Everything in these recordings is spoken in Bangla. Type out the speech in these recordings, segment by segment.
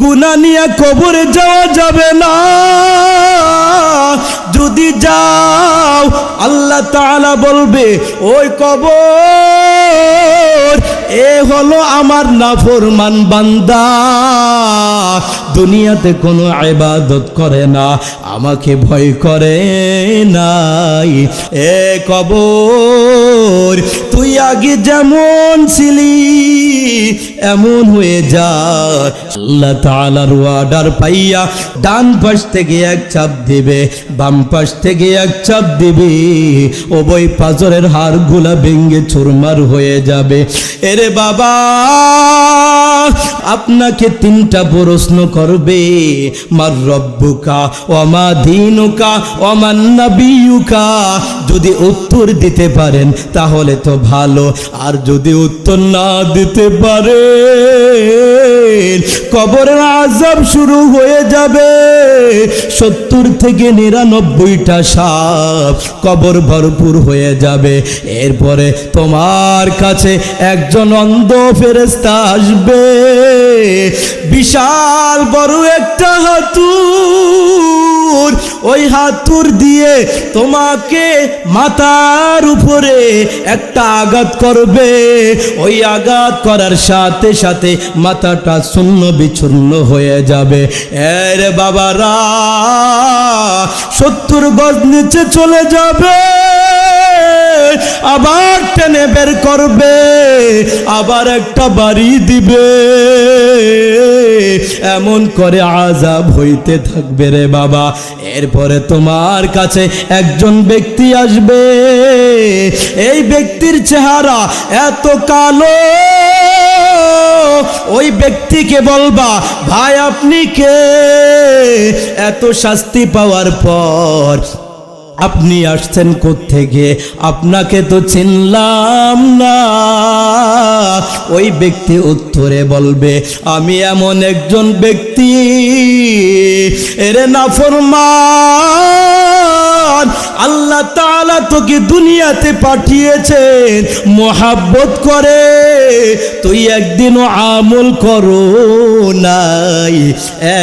গুনাহ নিয়ে কবরে যাওয়া যাবে না। যদি যাও আল্লাহ তাআলা বলবে ওই কবর এ হলো আমার নাফরমান বান্দা, দুনিয়াতে কোনো ইবাদত করে না, আমাকে ভয় করে নাই। এ কবর তুই আগে যেমন ছিলি এমন হয়ে যা। আল্লাহ তাআলার ওয়ার্ডার পাইয়া ডান পাশ থেকে এক চাপ দিবে, বাম পাশ থেকে এক চাপ দিবে, উভয় পাঁজরের হাড়গুলা ভেঙে চুরমার হয়ে যাবে। এরে বাবা, আপনাকে তিনটা প্রশ্ন করবে, মার রব্বুকা ওয়া মা দীনুকা ওয়া মান নাবিয়ুকা। যদি উত্তর দিতে পারেন তাহলে তো ভালো, আর যদি উত্তর না দিতে পারেন কবরের আযাব শুরু হয়ে যাবে। 70 থেকে 99টা সাপ কবর ভরপুর হয়ে যাবে। এরপরে তোমার কাছে একজন অন্ধ ফেরেশতা আসবে, বিশাল বড় একটা হাতুড়, ওই হাতুড় দিয়ে তোমাকে মাথার উপরে একটা আঘাত করবে। ওই আঘাত করার সাথে সাথে মাথাটা শূন্য বিচূর্ণ হয়ে যাবে। এর বাবারা 70 গজ নিচে চলে যাবে, আবার টেনে বের করবে, আবার একটা বাড়ি দিবে। এমন করে আযাব হইতে থাকবে রে বাবা। এরপরে তোমার কাছে একজন ব্যক্তি আসবে, এই ব্যক্তির চেহারা এত কালো, ওই ব্যক্তিকে বলবা ভাই আপনি কে? এত শাস্তি পাওয়ার পর আপনি আসছেন কোত্থেকে? আপনাকে তো চিনলাম না। ওই ব্যক্তি উত্তরে বলবে আমি এমন একজন ব্যক্তি, এরে নাফরমান, আল্লাহ তাআলা তোকে দুনিয়াতে পাঠিয়েছেন মোহাব্বত করে, তুই একদিনও আমল করো নাই,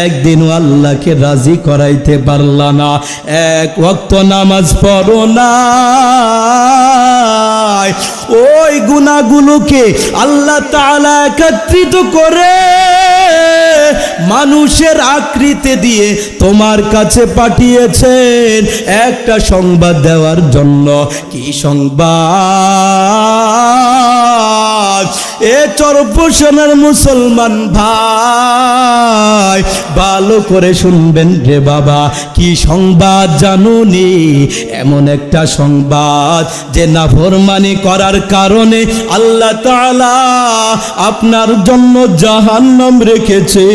একদিনও আল্লাহকে রাজি করাইতে পারলা না, এক ওয়াক্ত নামাজ পড়ো না। ওই গুনাহগুলোকে আল্লাহ তাআলা একত্রিত করে মানুষের আকৃতি দিয়ে তোমার কাছে পাঠিয়েছেন একটা সংবাদ দেওয়ার জন্য। কি সংবাদ? এ চরপোষণের মুসলমান ভাই ভালো করে শুনবেন রে বাবা। কি সংবাদ জানুনি? এমন একটা সংবাদ যে নাফরমানি করার কারণে আল্লাহ তাআলা আপনার জন্য জাহান্নাম রেখেছে।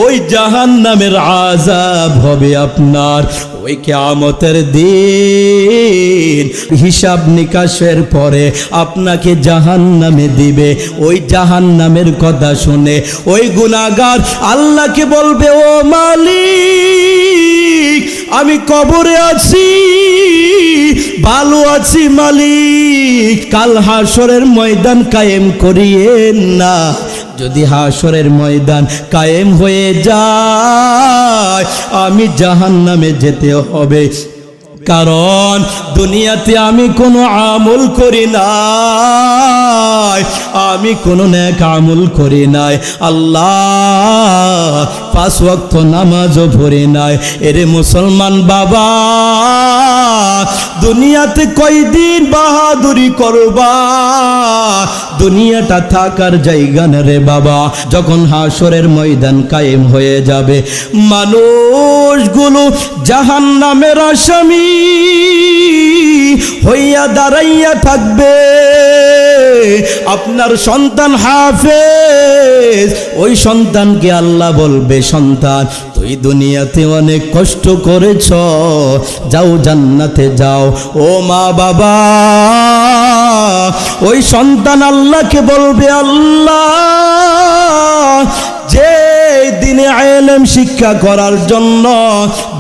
ওই জাহান্নামের আযাব হবে আপনার ওই কিয়ামতের দিন। হিসাব নিকাশের পরে আপনাকে জাহান্নামে দিবে। ওই জাহান্নামের কথা শুনে ওই গুনাহগার আল্লাহকে বলবে ও মালিক আমি কবরে আছি, ভালো আছি মালিক, কাল হাসরের ময়দান কায়েম করিয়েন না। যদি হাসরের ময়দান কায়েম হয়ে যায় আমি জাহান্নামে যেতে হবে, কারণ দুনিয়াতে আমি কোনো আমল করি নাই, আমি কোনো নেক আমল করি নাই, আল্লাহ 5 ওয়াক্ত নামাজও পড়ি নাই। এরে মুসলমান বাবা, দুনিয়াতে কয়দিন বাহাদুরি করবা? দুনিয়াটা থাকার জায়গা না রে বাবা। যখন হাসরের ময়দান কায়েম হয়ে যাবে মানুষগুলো জাহান্নামের আসামি হইয়া দাঁড়াইয়া থাকবে। আপনার সন্তান হাফেজ, ওই সন্তানকে আল্লাহ বলবে সন্তান তুই দুনিয়াতে অনেক কষ্ট করেছ, যাও জান্নাতে যাও। ও মা বাবা, ওই সন্তান আল্লাহকে বলবে আল্লাহ যে দিনে এলেম শিক্ষা করার জন্য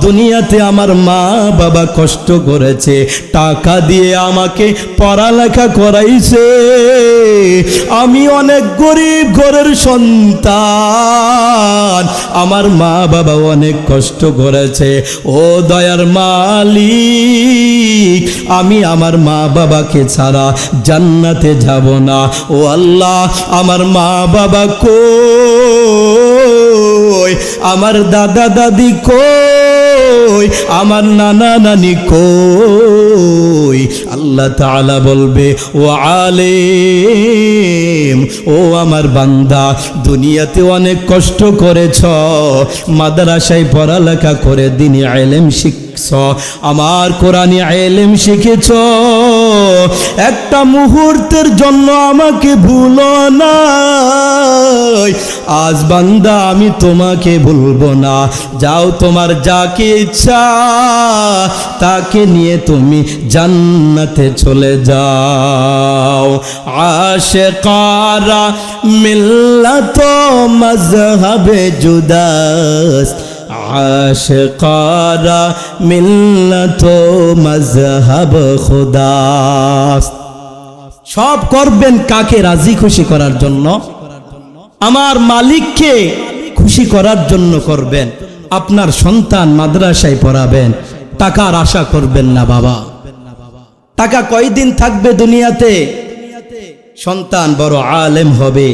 দুনিয়াতে আমার মা বাবা কষ্ট করেছে, টাকা দিয়ে আমাকে পড়ালেখা করাইছে। আমি অনেক গরিব ঘরের সন্তান, আমার মা বাবা অনেক কষ্ট করেছে। ও দয়ার মালিক, আমি আমার মা বাবাকে ছাড়া জান্নাতে যাব না। ও আল্লাহ, আমার মা বাবা কই, আমার দাদা দাদি কই, আমার নানা নানি কই? আল্লাহ তাআলা বলবে, ও আলেম, ও আমার বান্দা, দুনিয়াতে অনেক কষ্ট করেছ, মাদ্রাসায় পড়ালেখা করে দ্বীনি ইলম শিখছ, আমার কোরআনী ইলম শিখেছ। একটা মুহূর্তের জন্য আমাকে ভুলো না। আজ বান্দা আমি তোমাকে ভুলবো না। যাও, তোমার যাকে ইচ্ছা তাকে নিয়ে তুমি জান্নাতে চলে যাও। আশিকারা মিল্লাত মযহবে জুদাস, আশিকারা মিল্লাত মযহব খুদাস। সব করবেন কাকে রাজি খুশি করার জন্য? আমার মালিককে খুশি করার জন্য করবেন। আপনার সন্তান মাদ্রাসায় পড়াবেন, টাকার আশা করবেন না বাবা। টাকা কয়দিন থাকবে দুনিয়াতে? সন্তান বড় আলেম হবে,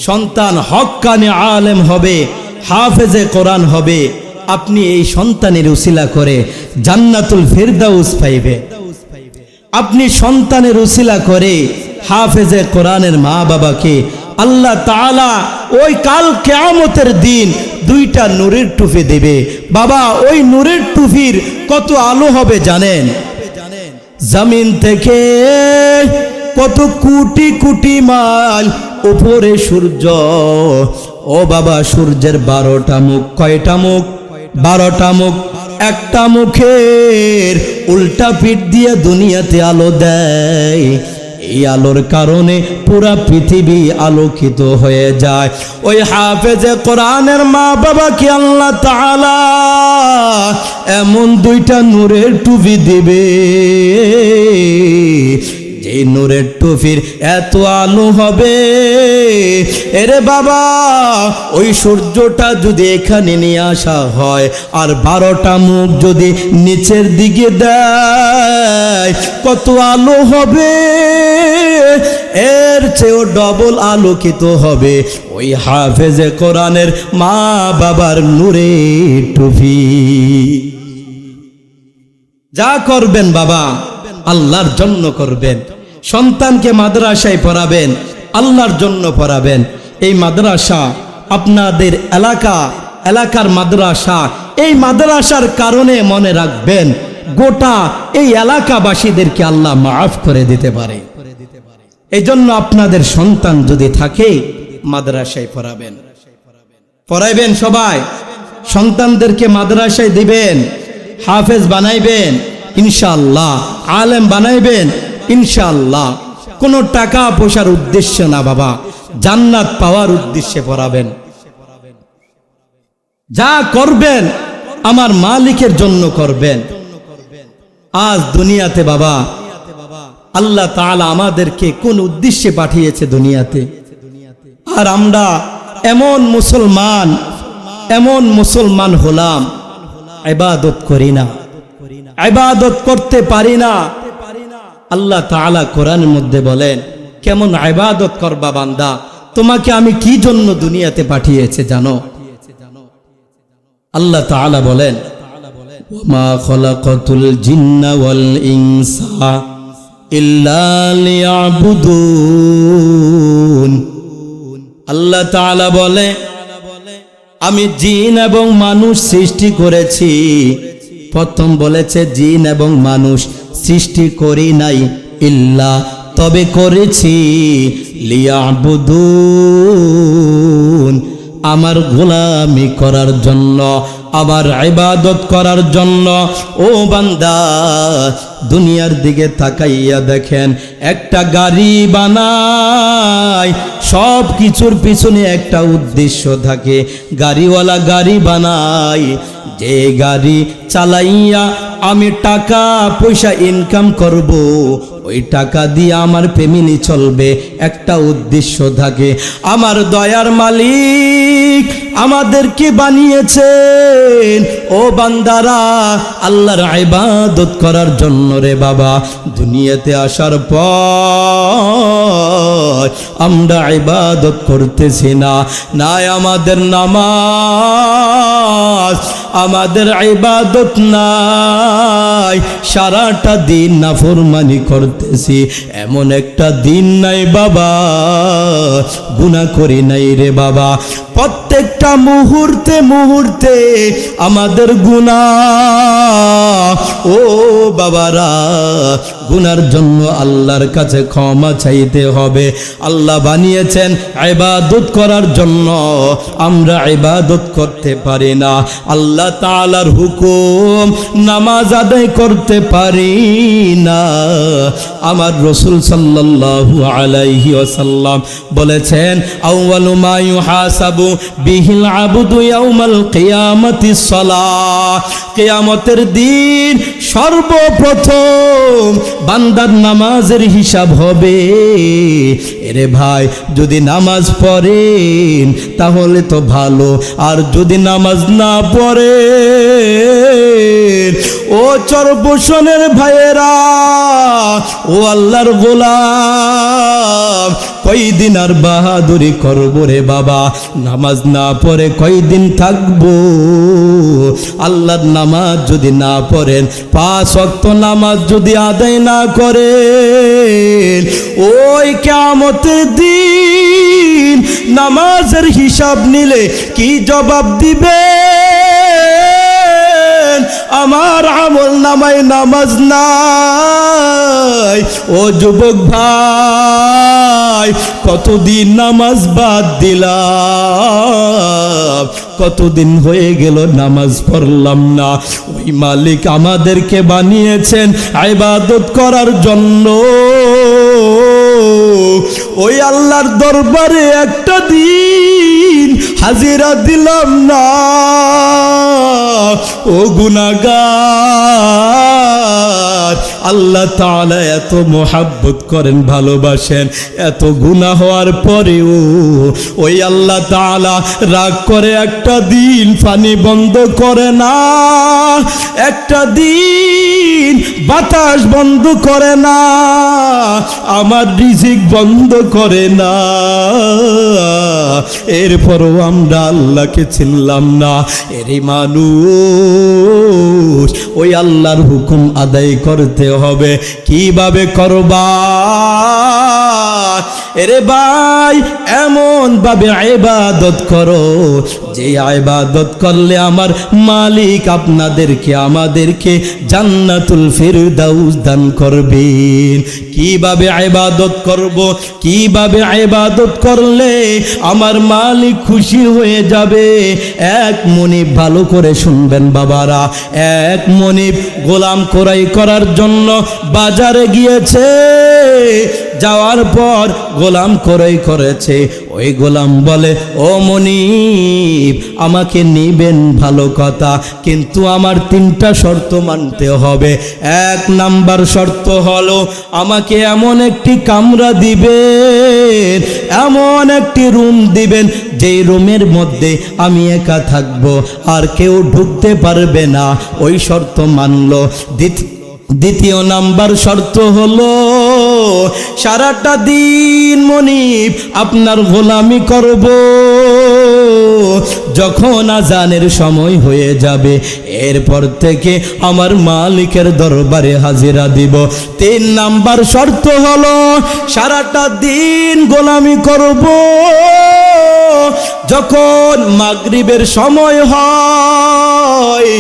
সন্তান হক্কানি আলেম হবে, হাফেজে কোরআন হবে। আপনি এই সন্তানের উসিলা করে জান্নাতুল ফিরদাউস পাইবে। আপনি সন্তানের উসিলা করে হাফেজে কোরআনের মা বাবাকে আল্লাহ তাআলা ওই কাল কিয়ামতের দিন দুইটা নূরের টুপি দেবে। বাবা, ওই নূরের টুপির কত আলো হবে জানেন? জমিন থেকে কত কোটি কোটি মাইল উপরে সূর্য। ও বাবা, সূর্যের 12টা মুখ। কয়টা মুখ? 12টা মুখ। একটা মুখের উল্টা পিঠ দিয়ে দুনিয়াতে আলো দেয়। এই আলোর কারণে পুরা পৃথিবী আলোকিত হয়ে যায়। ওই হাফেজে কোরআনের মা বাবাকে আল্লাহ তাআলা এমন দুইটা নূরের টুপি দিবে, যে নূরের টুপির এত আলো হবে, এরে বাবা, ওই সূর্যটা যদি এখানে নিয়ে আসা হয় আর 12টা মুখ যদি নিচের দিকে দেয়, কত আলো হবে! এর চেয়েও ডবল আলোকিত হবে ওই হাফেজে কোরআনের মা বাবার নূরের টুপি। যা করবেন বাবা আল্লাহর জন্য করবেন। সন্তানকে মাদ্রাসায় পড়াবেন, আল্লাহর জন্য পড়াবেন। এই মাদ্রাসা আপনাদের এলাকার মাদ্রাসা। এই মাদ্রাসার কারণে মনে রাখবেন গোটা এই এলাকাবাসীদেরকে আল্লাহ মাফ করে দিতে পারে। এই জন্য আপনাদের সন্তান যদি থাকে মাদ্রাসায় পড়াইবেন। সবাই সন্তানদেরকে মাদ্রাসায় দিবেন, হাফেজ বানাইবেন ইনশাআল্লাহ, আলেম বানাইবেন ইনশাআল্লাহ। কোনো টাকা পয়সার উদ্দেশ্য না বাবা, জান্নাত পাওয়ার উদ্দেশ্যে পড়াবেন। যা করবেন আমার মালিকের জন্য করবেন। আজ দুনিয়াতে বাবা আল্লাহ তাআলা আমাদেরকে কোন উদ্দেশ্যে পাঠিয়েছে দুনিয়াতে, আর আমরা এমন মুসলমান হলাম, ইবাদত করি না, ইবাদত করতে পারি না। আল্লাহ তাআলা কোরআনের মধ্যে বলেন, কেমন ইবাদত করবা বান্দা, তোমাকে আমি কি জন্য দুনিয়াতে পাঠিয়েছে জানো? আল্লাহ তাআলা বলেন, ওয়া খালাকাতুল জিন্না ওয়াল ইনসা ইল্লা লিয়াবুদুন। আল্লাহ তাআলা বলে, আমি জিন এবং মানুষ সৃষ্টি করেছি। প্রথম বলেছে জিন এবং মানুষ সৃষ্টি করি নাই, ইল্লা তবে করেছি লিয়াবুদুন, আমার গোলামি করার জন্য, আমার ইবাদত করার জন্য। ও বান্দা, দুনিয়ার দিকে তাকাইয়া দেখেন, একটা গাড়ি বানায়, সব কিছুর পিছনে একটা উদ্দেশ্য থাকে। গাড়িওয়ালা গাড়ি বানায়, যে গাড়ি চালাইয়া আমি টাকা পয়সা ইনকাম করব, ওই টাকা দিয়ে আমার ফ্যামিলি চলবে, একটা উদ্দেশ্য থাকে। আমার দয়ার মালিক আমাদেরকে বানিয়েছেন ও বান্দারা আল্লাহর ইবাদত করার জন্য রে বাবা। দুনিয়াতে আসার পর আমরা ইবাদত করতেছি না, নাই আমাদের নামাজ, আমাদের ইবাদত নাই, সারাটা দিন নাফরমানি করতেছি। এমন একটা দিন নাই বাবা গুনাহ করি নাই রে বাবা। প্রত্যেকটা মুহূর্তে মুহূর্তে আমাদের গুনাহ। ও বাবারা, গুনার জন্য আল্লাহর কাছে ক্ষমা চাইতে হবে। আল্লাহ বানিয়েছেন ইবাদত করার জন্য, আমরা ইবাদত করতে পারি না। আল্লাহ তাআলার হুকুম নামাজ আদায় করতে পারি না। আমার রাসূল সাল্লাল্লাহু আলাইহি ওয়াসাল্লাম বলেছেন, আউয়ালু মা ইউহাসাবু বিহিল আবদু ইয়াউমাল কিয়ামাতিস সালাহ। কিয়ামতের দিন সর্বপ্রথম বান্দার নামাজের হিসাব হবে। এরে ভাই, যদি নামাজ পড়েন তাহলে তো ভালো, আর যদি নামাজ না পড়েন, ও চরবসনের ভাইয়েরা, ও আল্লাহর গোলাম, কয়দিন আর বাহাদুরি করবো রে বাবা? নামাজ না পড়ে কয়দিন থাকবো? আল্লাহর নামাজ যদি না পড়েন, 5 ওয়াক্ত নামাজ যদি আদায় না করেন, ওই কিয়ামতের দিন নামাজের হিসাব নিলে কি জবাব দিবেন? আমার আমল নামায় নামাজ নাই। ও যুবক ভাই, কতদিন নামাজ বাদ দিলাম, কতদিন হয়ে গেল নামাজ পড়লাম না। ওই মালিক আমাদেরকে বানিয়েছেন ইবাদত করার জন্য। ওই আল্লাহর দরবারে একটা দিন হাজিরা দিলাম না, ও গুনাহগার। আল্লাহ তাআলা এত মোহাব্বত করেন, ভালোবাসেন, এত গুনাহ হওয়ার পরেও ওই আল্লাহ তাআলা রাগ করে একটা দিন পানি বন্ধ করে না, একটা দিন বাতাস বন্ধ করে না, আমার রিজিক বন্ধ করে না। এরপরও আমরা আল্লাহকে চিনলাম না। এরই মানুষ, ওই আল্লাহর হুকুম আদায় করতে হবে। কিভাবে করবা? এরে ভাই, এমন ভাবে ইবাদত করো যে ইবাদত করলে আমার মালিক আপনাদেরকে আমাদেরকে জান্নাতুল ফিরদাউস দান করবেন। কিভাবে ইবাদত করব? কিভাবে ইবাদত করলে আমার মালিক খুশি হয়ে যাবে? এক মনিব, ভালো করে শুনবেন বাবারা, এক মনিব গোলাম ক্রয় করার জন্য বাজারে গিয়েছে। যাওয়ার পর গোলাম ক্রয় করেছে। ওই গোলাম বলে, ও মনিব, আমাকে নিবেন ভালো কথা, কিন্তু আমার 3টা শর্ত মানতে হবে। 1 নাম্বার শর্ত হলো আমাকে এমন একটি কামরা দিবেন, এমন একটি রুম দিবেন যেই রুমের মধ্যে আমি একা থাকবো, আর কেউ ঢুকতে পারবে না। ওই শর্ত মানলো। দ্বিতীয় নাম্বার শর্ত হলো সারাটা দিন মনিব আপনার গোলামি করব, যখন আজানের সময় হয়ে যাবে এরপর থেকে আমার মালিকের দরবারে হাজিরা দিব। 3 নাম্বার শর্ত হলো সারাটা দিন গোলামি করব, যখন মাগরিবের সময় হয়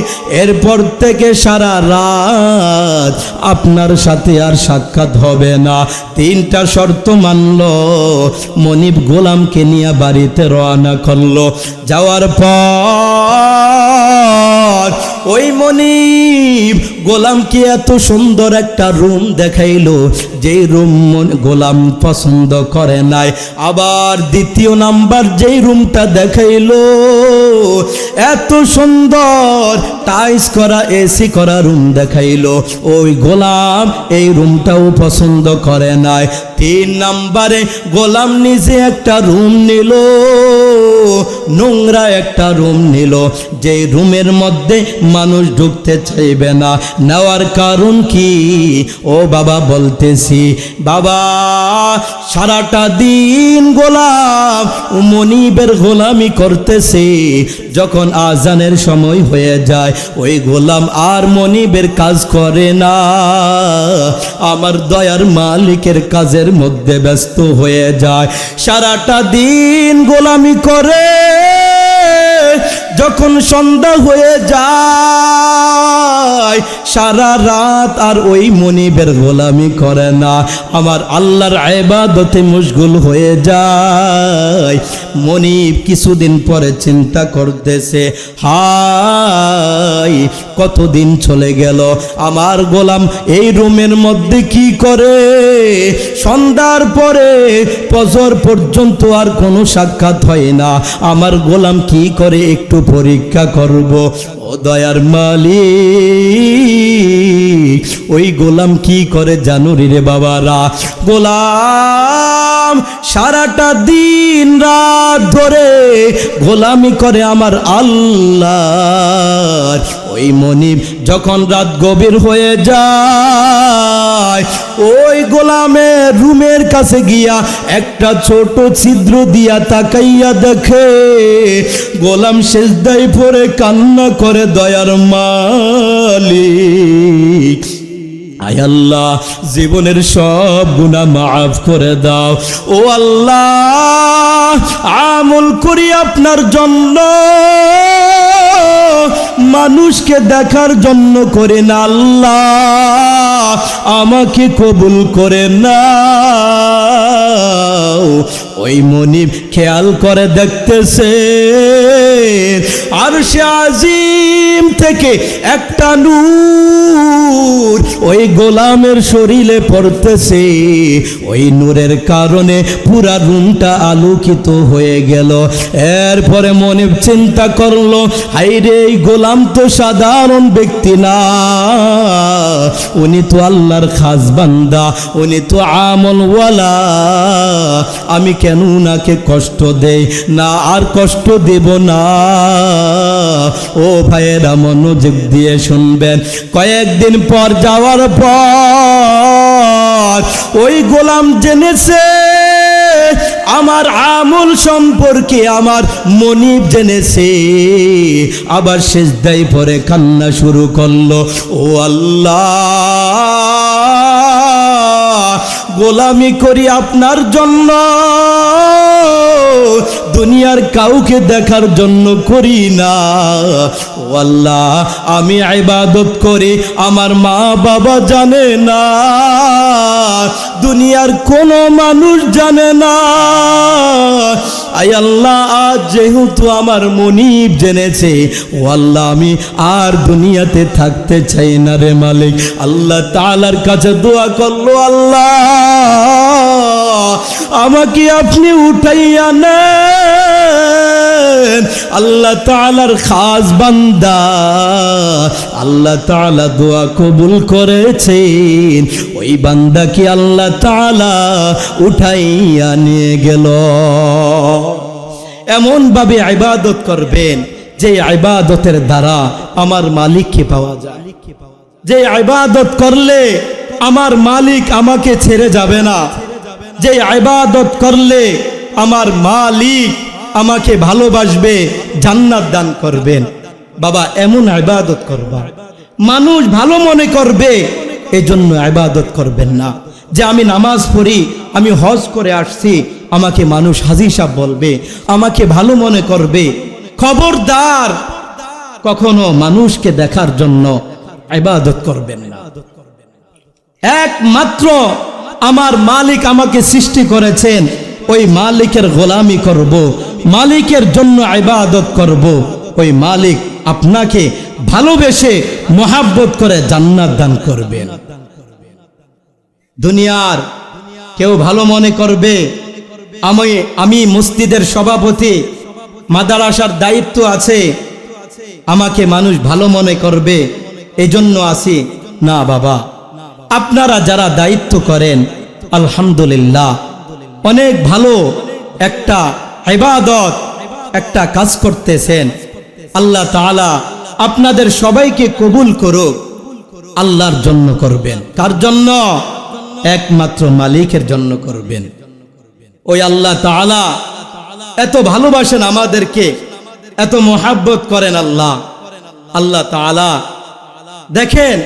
এরপর থেকে সারা রাত আপনার সাথে আর সাক্ষাৎ হবে না। 3টা শর্ত মানল। মনিব গোলামকে নিয়ে বাড়িতে রওনা করলো। যাওয়ার পর পর ওই মনিব গোলামকে এত সুন্দর একটা রুম দেখাইলো, যেই রুম গোলাম পছন্দ করে নাই। আবার দ্বিতীয় নাম্বার যেই রুমটা দেখাইলো, এত সুন্দর টাইস করা এসি করা রুম দেখাইলো, ওই গোলাম এই রুমটাও পছন্দ করে নাই। 3 নম্বরে গোলাম নিজে একটা রুম নিল, নোংরা একটা রুম নিল, যে রুমের মধ্যে মানুষ ঢুকতে চাইবে না। নেওয়ার কারণ কি? ও বাবা বলতেছি, বাবা সারাটা দিন গোলাম মনিবের গোলামি করতেছে, যখন আজানের সময় হয়ে যায় ওই গোলাম আর মনিবের কাজ করে না, আমার দয়ার মালিকের কাজের মধ্যে ব্যস্ত হয়ে যায়। সারাটা দিন গোলামি করে, যখন সন্ধ্যা হয়ে যায় সারা রাত আর ওই মনিবের গোলামি করে না, আমার আল্লাহর ইবাদতে মশগুল হয়ে যায়। মনিব কিছুদিন পরে চিন্তা করতেছে, হায় কতদিন চলে গেল, আমার গোলাম এই রুমের মধ্যে কি করে? সন্ধ্যার পরে ফজর পর্যন্ত আর কোনো সাক্ষাৎ হয় না, আমার গোলাম কি করে একটু পরীক্ষা করব। ও দয়ার মালিক, ওই গোলাম কি করে জানুরি রে বাবারা? গোলাম সারাটা দিন রাত ধরে গোলামি করে আমার আল্লাহ। ওই মনিব যখন রাত গভীর হয়ে যায়, ওই গোলামের রুমের কাছে গিয়া একটা ছোট ছিদ্র দিয়া তাকাইয়া দেখে গোলাম সেজদায় পড়ে কান্না করে, দয়ার মালিক আয় আল্লাহ জীবনের সব গুনাহ মাফ করে দাও। ও আল্লাহ আমল করি আপনার জন্য, মানুষকে দেখার জন্য করে না, আল্লাহ আমাকে কবুল করে নাও। ওই মনিব খেয়াল করে দেখতেছে আরশে আজিম থেকে একটা নূর ওই গোলামের শরীরে পড়তেছে, ওই নূরের কারণে পুরা রুমটা আলোকিত হয়ে গেল। এরপরে মনিব চিন্তা করলো, হায়রে এই গোলাম তো সাধারণ ব্যক্তি না, উনি তো আল্লাহর খাস বান্দা, উনি তো আমলওয়ালা, আমি কেন উনাকে কষ্ট দেই না, আর কষ্ট দেব না। ও ভাইয়েরা মনোযোগ দিয়ে শুনবেন, কয়েকদিন পর যাওয়ার পর ওই গোলাম জেনেছে আমার আমল সম্পর্কে, আমার মনিব জেনেছে, আবার সেজদায় পড়ে কান্না শুরু করলো, ও আল্লাহ গোলামি করি আপনার জন্য, দুনিয়ার কাউকে দেখার জন্য করি না। ও আল্লাহ আমি ইবাদত করি আমার মা বাবা জানে না, দুনিয়ার কোনো মানুষ জানে না। আয় আল্লাহ আজ যেহেতু আমার মনিব জেনেছে, ও আল্লাহ আমি আর দুনিয়াতে থাকতে চাই না রে মালিক। আল্লাহ তাআলার কাছে দোয়া করলো, আল্লাহ আমাকে আপনি উঠাইয়া নেন। আল্লাহ তাআলার খাস বান্দা, আল্লাহ তাআলা দোয়া কবুল করেছেন, ওই বান্দাকে আল্লাহ তাআলা উঠাইয়া নিয়ে গেল। এমন ভাবে ইবাদত করবেন যে ইবাদতের দ্বারা আমার মালিককে পাওয়া যায়, যে ইবাদত করলে আমার মালিক আমাকে ছেড়ে যাবে না, যে ইবাদত করলে আমার মালিক আমাকে ভালোবাসবে, জান্নাত দান করবেন। বাবা এমন ইবাদত করবা মানুষ ভালো মনে করবে, এজন্য ইবাদত করবেন না যে আমি নামাজ পড়ি, আমি হজ করে আসছি, আমাকে মানুষ হাজী সাহেব বলবে, আমাকে ভালো মনে করবে। খবরদার কখনো মানুষকে দেখার জন্য ইবাদত করবেন না। একমাত্র আমার মালিক আমাকে সৃষ্টি করেছেন, ওই মালিকের গোলামি করব, মালিকের জন্য ইবাদত করব। ওই মালিক আপনাকে ভালোবেসে মহাব্বত করে জান্নাত দান করবেন। দুনিয়ার কেউ ভালো মনে করবে আমি মসজিদের সভাপতি, মাদ্রাসার দায়িত্ব আছে, আমাকে মানুষ ভালো মনে করবে এজন্য আসি। না বাবা, আপনারা যারা দায়িত্ব করেন আলহামদুলিল্লাহ, অনেক ভালো একটা ইবাদত, একটা কাজ করতেছেন। আল্লাহ তাআলা আপনাদের সবাইকে কবুল করুক। আল্লাহর জন্য করবেন। কার জন্য? একমাত্র মালিকের জন্য করবেন। ওই আল্লাহ তাআলা এত ভালোবাসেন আমাদেরকে, এত মহাব্বত করেন আল্লাহ। আল্লাহ তাআলা দেখেন,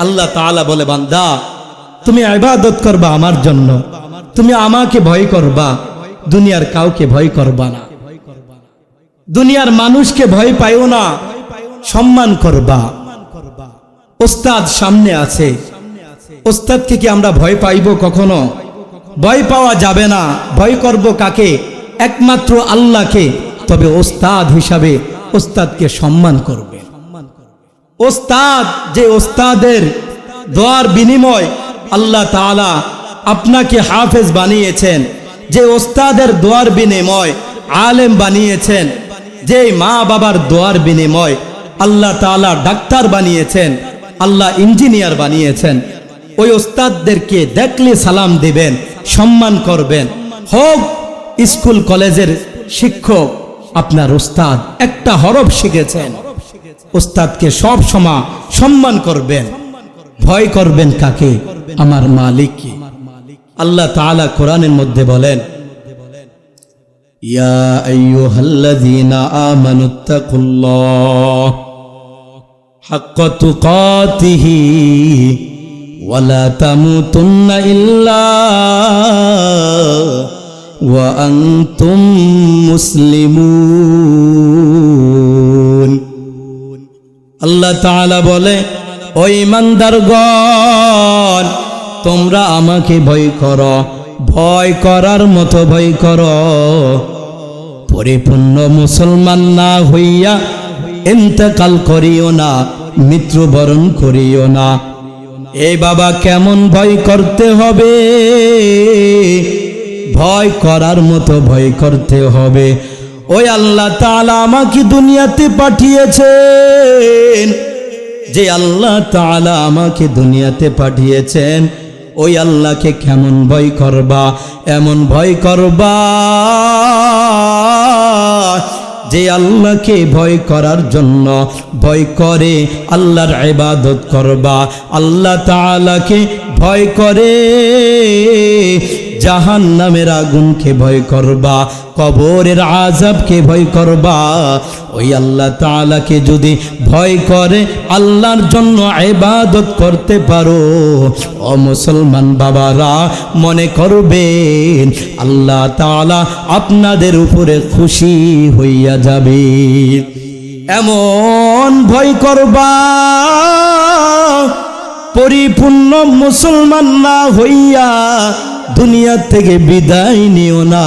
আল্লাহ তাআলা বলে, বান্দা তুমি ইবাদত করবা আমার জন্য, তুমি আমাকে ভয় করবা, দুনিয়ার কাউকে ভয় করবা না, দুনিয়ার মানুষকে ভয় পাইও না, সম্মান করবা। ওস্তাদ সামনে আছে, ওস্তাদকে কি আমরা ভয় পাইব কখনো? ভয় পাওয়া যাবে না। ভয় করব কাকে? একমাত্র আল্লাহকে। তবে ওস্তাদ হিসাবে ওস্তাদকে সম্মান করবে। ওস্তাদ, যে ওস্তাদের দোয়ার বিনিময় আল্লাহ তাআলা আপনাকে হাফেজ বানিয়েছেন, যে ওস্তাদের দোয়ার বিনিময় আলেম বানিয়েছেন, যে মা বাবার দোয়ার বিনিময় আল্লাহ তাআলা ডাক্তার বানিয়েছেন, আল্লাহ ইঞ্জিনিয়ার বানিয়েছেন, ওই ওস্তাদদেরকে দেখলে সালাম দিবেন, সম্মান করবেন। হোক স্কুল কলেজের শিক্ষক, আপনার ওস্তাদ একটা হরফ শিখেছেন, ওস্তাদকে সব সময় সম্মান করবেন। ভয় করবেন কাকে? আমার মালিককে। আল্লাহ তাআলা কোরআনের মধ্যে বলেন, ইয়া আইয়ুহাল্লাযীনা আমানুত্তাকুল্লাহ হাক্কা তুকাতিহি ওয়া লা তামুতুন্না ইল্লা ওয়া আনতুম মুসলিমুন। আল্লাহ তাআলা বলে, ও ঈমানদারগণ, তোমরা আমাকে ভয় করো, ভয় করার মতো ভয় করো। পরিপূর্ণ মুসলমান না হইয়া ইন্তেকাল করিও না, মৃত্যুবরণ করিও না। এই বাবা কেমন ভয় করতে হবে? ভয় করার মতো ভয় করতে হবে। ওই আল্লাহ তাআলা আমাকে দুনিয়াতে পাঠিয়েছেন, যে আল্লাহ তাআলা আমাকে দুনিয়াতে পাঠিয়েছেন, ওই আল্লাহকে কেমন ভয় করবা? এমন ভয় করবা যে আল্লাহকে ভয় করার জন্য ভয় করে আল্লাহর ইবাদত করবা। আল্লাহ তাআলাকে ভয় করে জাহান্নামের আগুনকে ভয় করবা, কবরের আযাবকে ভয় করবা। ওই আল্লাহ তাআলাকে যদি ভয় করে আল্লাহর জন্য ইবাদত করতে পারো, ও মুসলমান বাবারা, মনে করবেন আল্লাহ তাআলা আপনাদের উপরে খুশি হইয়া যাবে। এমন ভয় করবা, পরিপূর্ণ মুসলমান না হইয়া দুনিয়া থেকে বিদায় নিও না।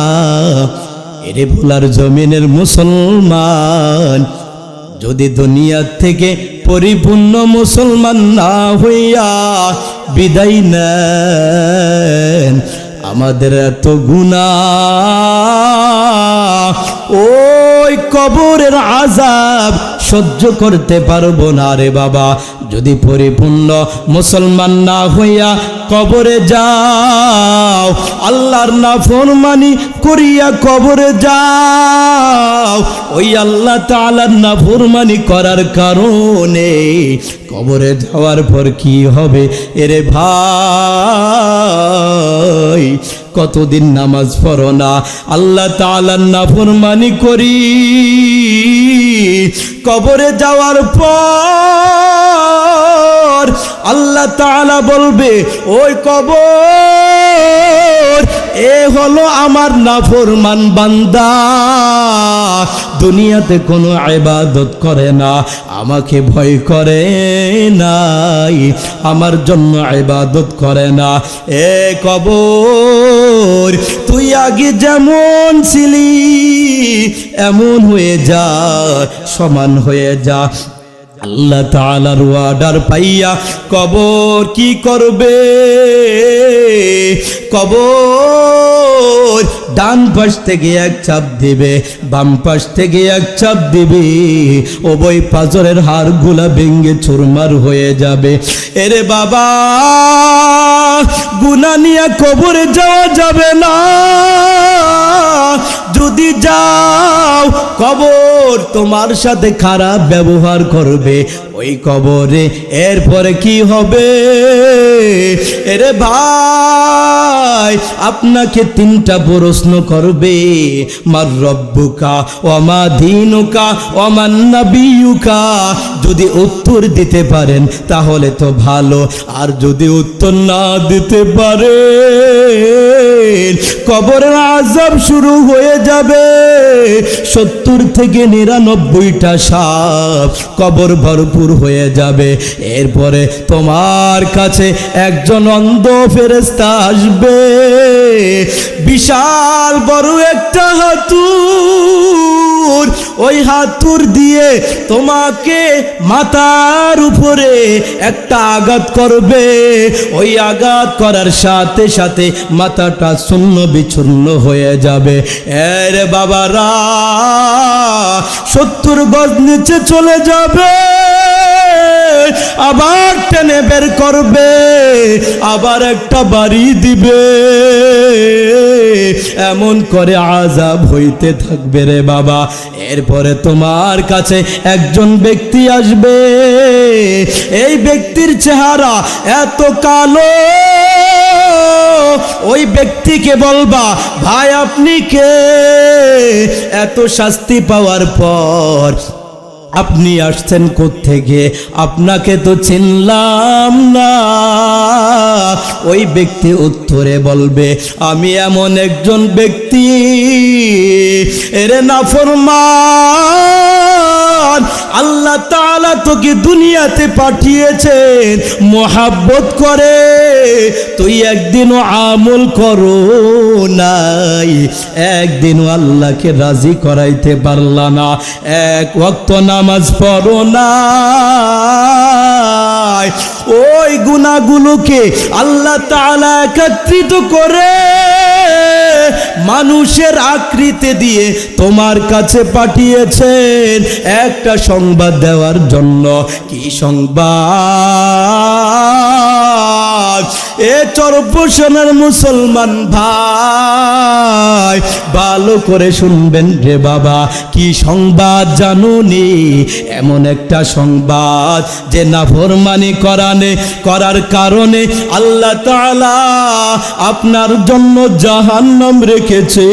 এরে ভোলার জমিনের মুসলমান, যদি দুনিয়া থেকে পরিপূর্ণ মুসলমান না হইয়া বিদায় নেন, আমাদের এত গুনাহ, ওই কবরের আযাব সহ্য করতে পারবো না রে বাবা। যদি পরিপূর্ণ মুসলমান না হইয়া কবরে যাও, আল্লাহর নাফরমানি করিয়া কবরে যাও, ওই আল্লাহ তাআলার নাফরমানি করার কারণে কবরে যাওয়ার পর কি হবে? এরে ভাই, কতদিন নামাজ পড়ো না, আল্লাহ তাআলার নাফরমানি করি, কবরে যাওয়ার পর আল্লাহ তাআলা বলবে, ওই কবর এ হলো আমার নাফরমান বান্দা, দুনিয়াতে কোনো ইবাদত করে না, আমাকে ভয় করে নাই, আমার জন্য ইবাদত করে না। এ কবর তুই আগে যেমন ছিলি এমন হয়ে যা, সমান হয়ে যা। আল্লাহ তাআলার ওয়ার্ডার পাইয়া কবর কি করবে? কবর ডান পাশ থেকে এক চাপ দিবে, বাম পাশ থেকে এক চাপ দিবে, উভয় পাঁজরের হাড়গুলা ভেঙে চুরমার হয়ে যাবে। এরে বাবা, গুনাহ নিয়ে কবরে যাওয়া যাবে না, যদি যাও কবর তোমার সাথে খারাপ ব্যবহার করবে ওই কবরে। এরপরে কি হবে? এরে ভাই, আপনাকে তিনটা প্রশ্ন করবে, মার রব্বুকা ওয়া মা দীনুকা ওয়া মান নাবিয়ুকা। যদি উত্তর দিতে পারেন তাহলে তো ভালো, আর যদি উত্তর না দিতে পারেন কবরের আযাব শুরু হয়ে যাবে। 70 থেকে 99টা সাপ কবর ভরপুর হয়ে যাবে। এরপরে তোমার কাছে একজন অন্ধ ফেরেশতা আসবে, বিশাল বড় একটা হাতুড়, ওই হাতুড় দিয়ে তোমাকে মাথার উপরে একটা আঘাত করবে। ওই আঘাত করার সাথে সাথে মাথাটা শূন্য বিচূর্ণ হয়ে যাবে। এর বাবারা 70 গজ নিচে চলে যাবে, আবার টেনে বের করবে, আবার একটা বাড়ি দিবে। এমন করে আযাব হইতে থাকবে রে বাবা। এরপরে তোমার কাছে একজন ব্যক্তি আসবে, এই ব্যক্তির চেহারা এত কালো, ওই ব্যক্তিকে বলবা, ভাই আপনি কে? এত শাস্তি পাওয়ার পর আপনি আসছেন কোত্থেকে? আপনাকে তো চিনলাম না। ওই ব্যক্তি উত্তরে বলবে, আমি এমন একজন ব্যক্তি, এরে নাফরমান, আল্লাহ তাআলা তোকে দুনিয়াতে পাঠিয়েছেন মোহাব্বত করে, তুই একদিনও আমল করো নাই, একদিনও আল্লাহকে রাজি করাইতে পারলা না, এক ওয়াক্ত নামাজ পড়ো না। ওই গুনাহগুলোকে আল্লাহ তাআলা একত্রিত করে মানুষের আকৃতি দিয়ে তোমার কাছে পাঠিয়েছেন একটা সংবাদ দেওয়ার জন্য। কি সংবাদ? এ চরপোষণের মুসলমান ভাই, ভালো করে শুনবেন রে বাবা। কি সংবাদ জানুনি? এমন একটা সংবাদ যে নাফরমানি করার কারণে আল্লাহ তাআলা আপনার জন্য জাহান্নাম রেখেছে।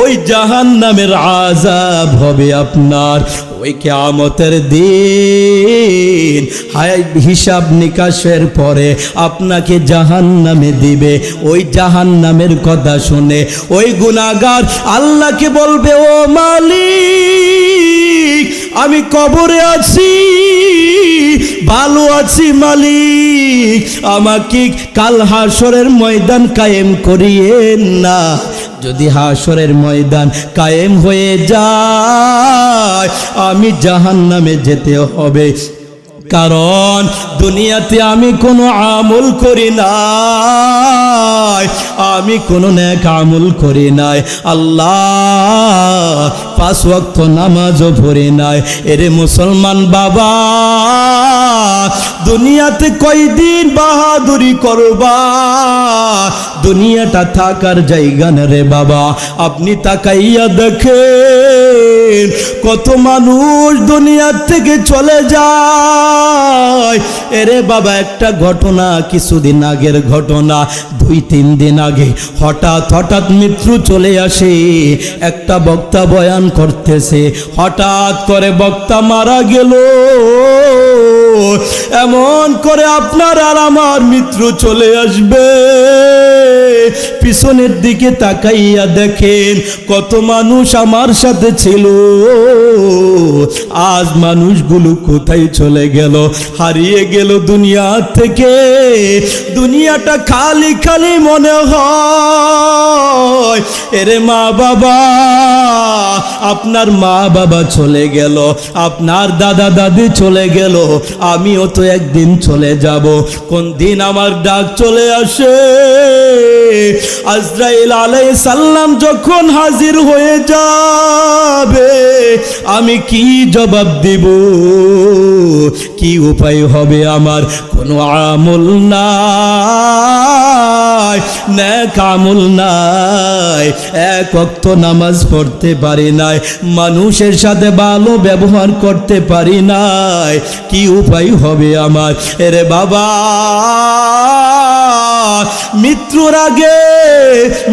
ওই জাহান্নামের আযাব হবে আপনার ওই কিয়ামতের দিন। হিসাব নিকাশের পরে আপনাকে জাহান্নামে দিবে। ওই জাহান্নামের কথা শুনে ওই গুনাহগার আল্লাহকে বলবে, ও মালিক, আমি কবরে আছি, ভালো আছি মালিক, আমাকে কাল হাসরের ময়দান কায়েম করিয়েন না। যদি হাসরের ময়দান কায়েম হয়ে যায় আমি জাহান্নামে যেতে হবে, কারণ দুনিয়াতে আমি কোনো আমল করি নাই, আমি কোনো নেক আমল করি নাই, আল্লাহ 5 ওয়াক্ত নামাজও পড়ি নাই। এরে মুসলমান বাবা, দুনিয়াতে কয়দিন বাহাদুরি করবা? দুনিয়াটা থাকার জায়গা না রে বাবা। আপনি তাকাইয়া দেখেন কত মানুষ দুনিয়ার থেকে চলে যায়। এরে বাবা, একটা ঘটনা, কিছুদিন আগের ঘটনা, 2-3 দিন আগে হঠাৎ মৃত্যু চলে আসে। একটা বক্তা বয়ান করতেছে, হঠাৎ করে বক্তা মারা গেল। এমন করে আপনার আর আমার মৃত্যু চলে আসবে। পিছনের দিকে তাকাইয়া দেখেন কত মানুষ আমার সাথে ছিল, আজ মানুষগুলো কোথায় চলে গেল, হারিয়ে গেল দুনিয়া থেকে। দুনিয়াটা খালি খালি মনে হয়। এরে মা বাবা, আপনার মা বাবা চলে গেল, আপনার দাদা দাদি চলে গেল, আমিও তো একদিন চলে যাব। কোন দিন আমার ডাক চলে আসে, আজরাইল আলাইহিস সালাম যখন হাজির হয়ে যাবে, আমি কি জবাব দিব, কি উপায় হবে আমার? কোনো আমল নাই, নেক আমল নাই, এক ওয়াক্ত নামাজ পড়তে পারি নাই, মানুষের সাথে ভালো ব্যবহার করতে পারি নাই, কি উপায় হবে আমার? এরে বাবা, মৃত্যুর আগে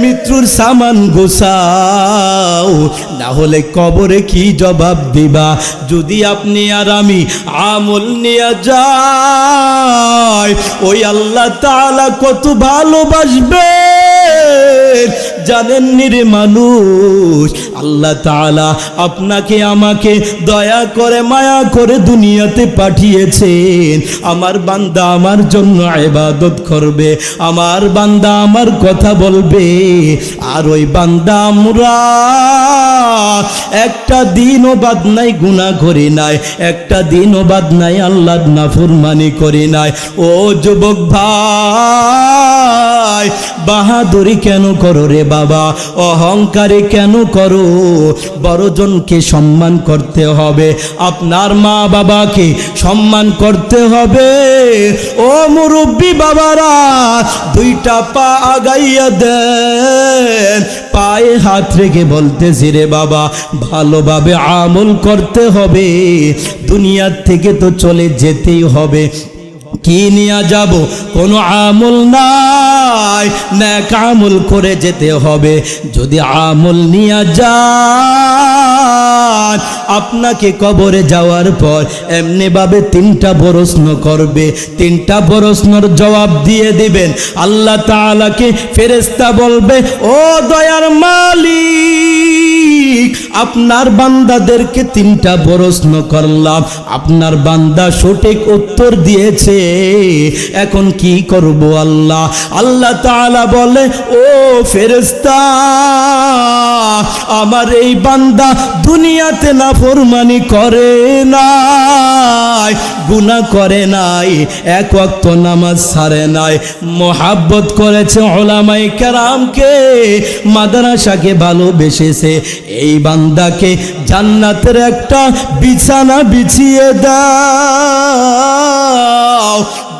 মৃত্যুর সামান গোছাও, না হলে কবরে কি জবাব দিবা? যদি আপনি আর আমি আমল নিয়ে যাই, ওই আল্লাহ তাআলা কত ভালোবাসবে জানেন রে মানুষ। আল্লাহ তাআলা আপনাকে আমাকে দয়া করে মায়া করে দুনিয়াতে পাঠিয়েছেন। আমার বান্দা আমার জন্য ইবাদত করবে, আমার বান্দা আমার কথা বলবে, আর ওই বান্দা আমরা একটা দিনও বাদ নাই গুনাহ করি নাই, একটা দিনও বাদ নাই আল্লাহর নাফরমানি করি নাই। ও যুবক ভাই, বাহাদুরি কেন করো রে বাবা, অহংকারে কেন করো? বড়জনকে সম্মান করতে হবে, আপনার মা বাবাকে সম্মান করতে হবে। ও মুরব্বী বাবারা, দুইটা পা আগাইয়া দেন, পায়ে হাত রেখে বলতেছি রে বাবা, ভালোভাবে আমল করতে হবে, দুনিয়ার থেকে তো চলে যেতেই হবে। কি নিয়ে যাব? কোনো আমল নাই, নেক আমল করে যেতে হবে। যদি আমল নিয়ে যান, আপনাকে কবরে যাওয়ার পর এমনি ভাবে তিনটা প্রশ্ন করবে, তিনটা প্রশ্নের জবাব দিয়ে দিবেন। আল্লাহ তাআলাকে ফেরেশতা বলবে, ও দয়ার মালিক, আপনার বান্দাদেরকে তিনটা প্রশ্ন করলাম, আপনার বান্দা সঠিক উত্তর দিয়েছে, এখন কি করব আল্লাহ? আল্লাহ তাআলা বলে, ও ফেরেশতা, আমার এই বান্দা দুনিয়াতে নাফরমানি করে নাই, গুনাহ করে নাই, এক ওয়াক্ত নামাজ ছাড়ে নাই, মোহাব্বত করেছে উলামায়ে কেরামকে, মাদ্রাসাকে ভালোবেসেছে। এই বান্দাকে জান্নাতের একটা বিছানা বিছিয়ে দাও,